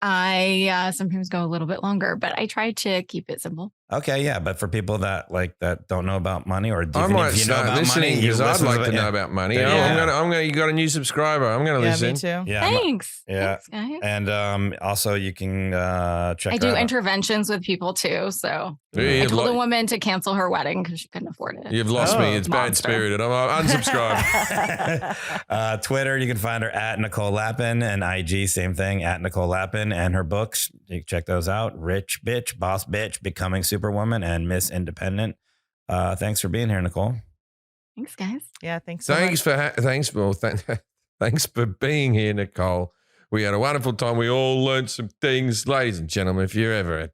I sometimes go a little bit longer, but I try to keep it simple. Okay, yeah, but for people that don't know about money, or I might start listening because I'd like to know about money. I'm gonna. You got a new subscriber. I'm gonna listen. Me too. Yeah, thanks. Thanks, guys. And also you can check. I do interventions with people too. So I told a woman to cancel her wedding because she couldn't afford it. You've lost me. It's bad spirited. I'm unsubscribed. Twitter, you can find her at Nicole Lapin, and IG, same thing, at Nicole Lapin, and her books. You can check those out. Rich Bitch, Boss Bitch, Becoming Superwoman, and Miss Independent. Thanks for being here, Nicole. Thanks, guys. Yeah, thanks. Thanks for being here, Nicole. We had a wonderful time. We all learned some things, ladies and gentlemen. If you're ever at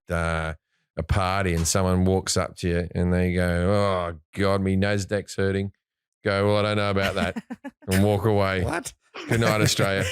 a party and someone walks up to you and they go, "Oh God, me Nasdaq's hurting," go, "Well, I don't know about that," and walk away. What? Good night, Australia.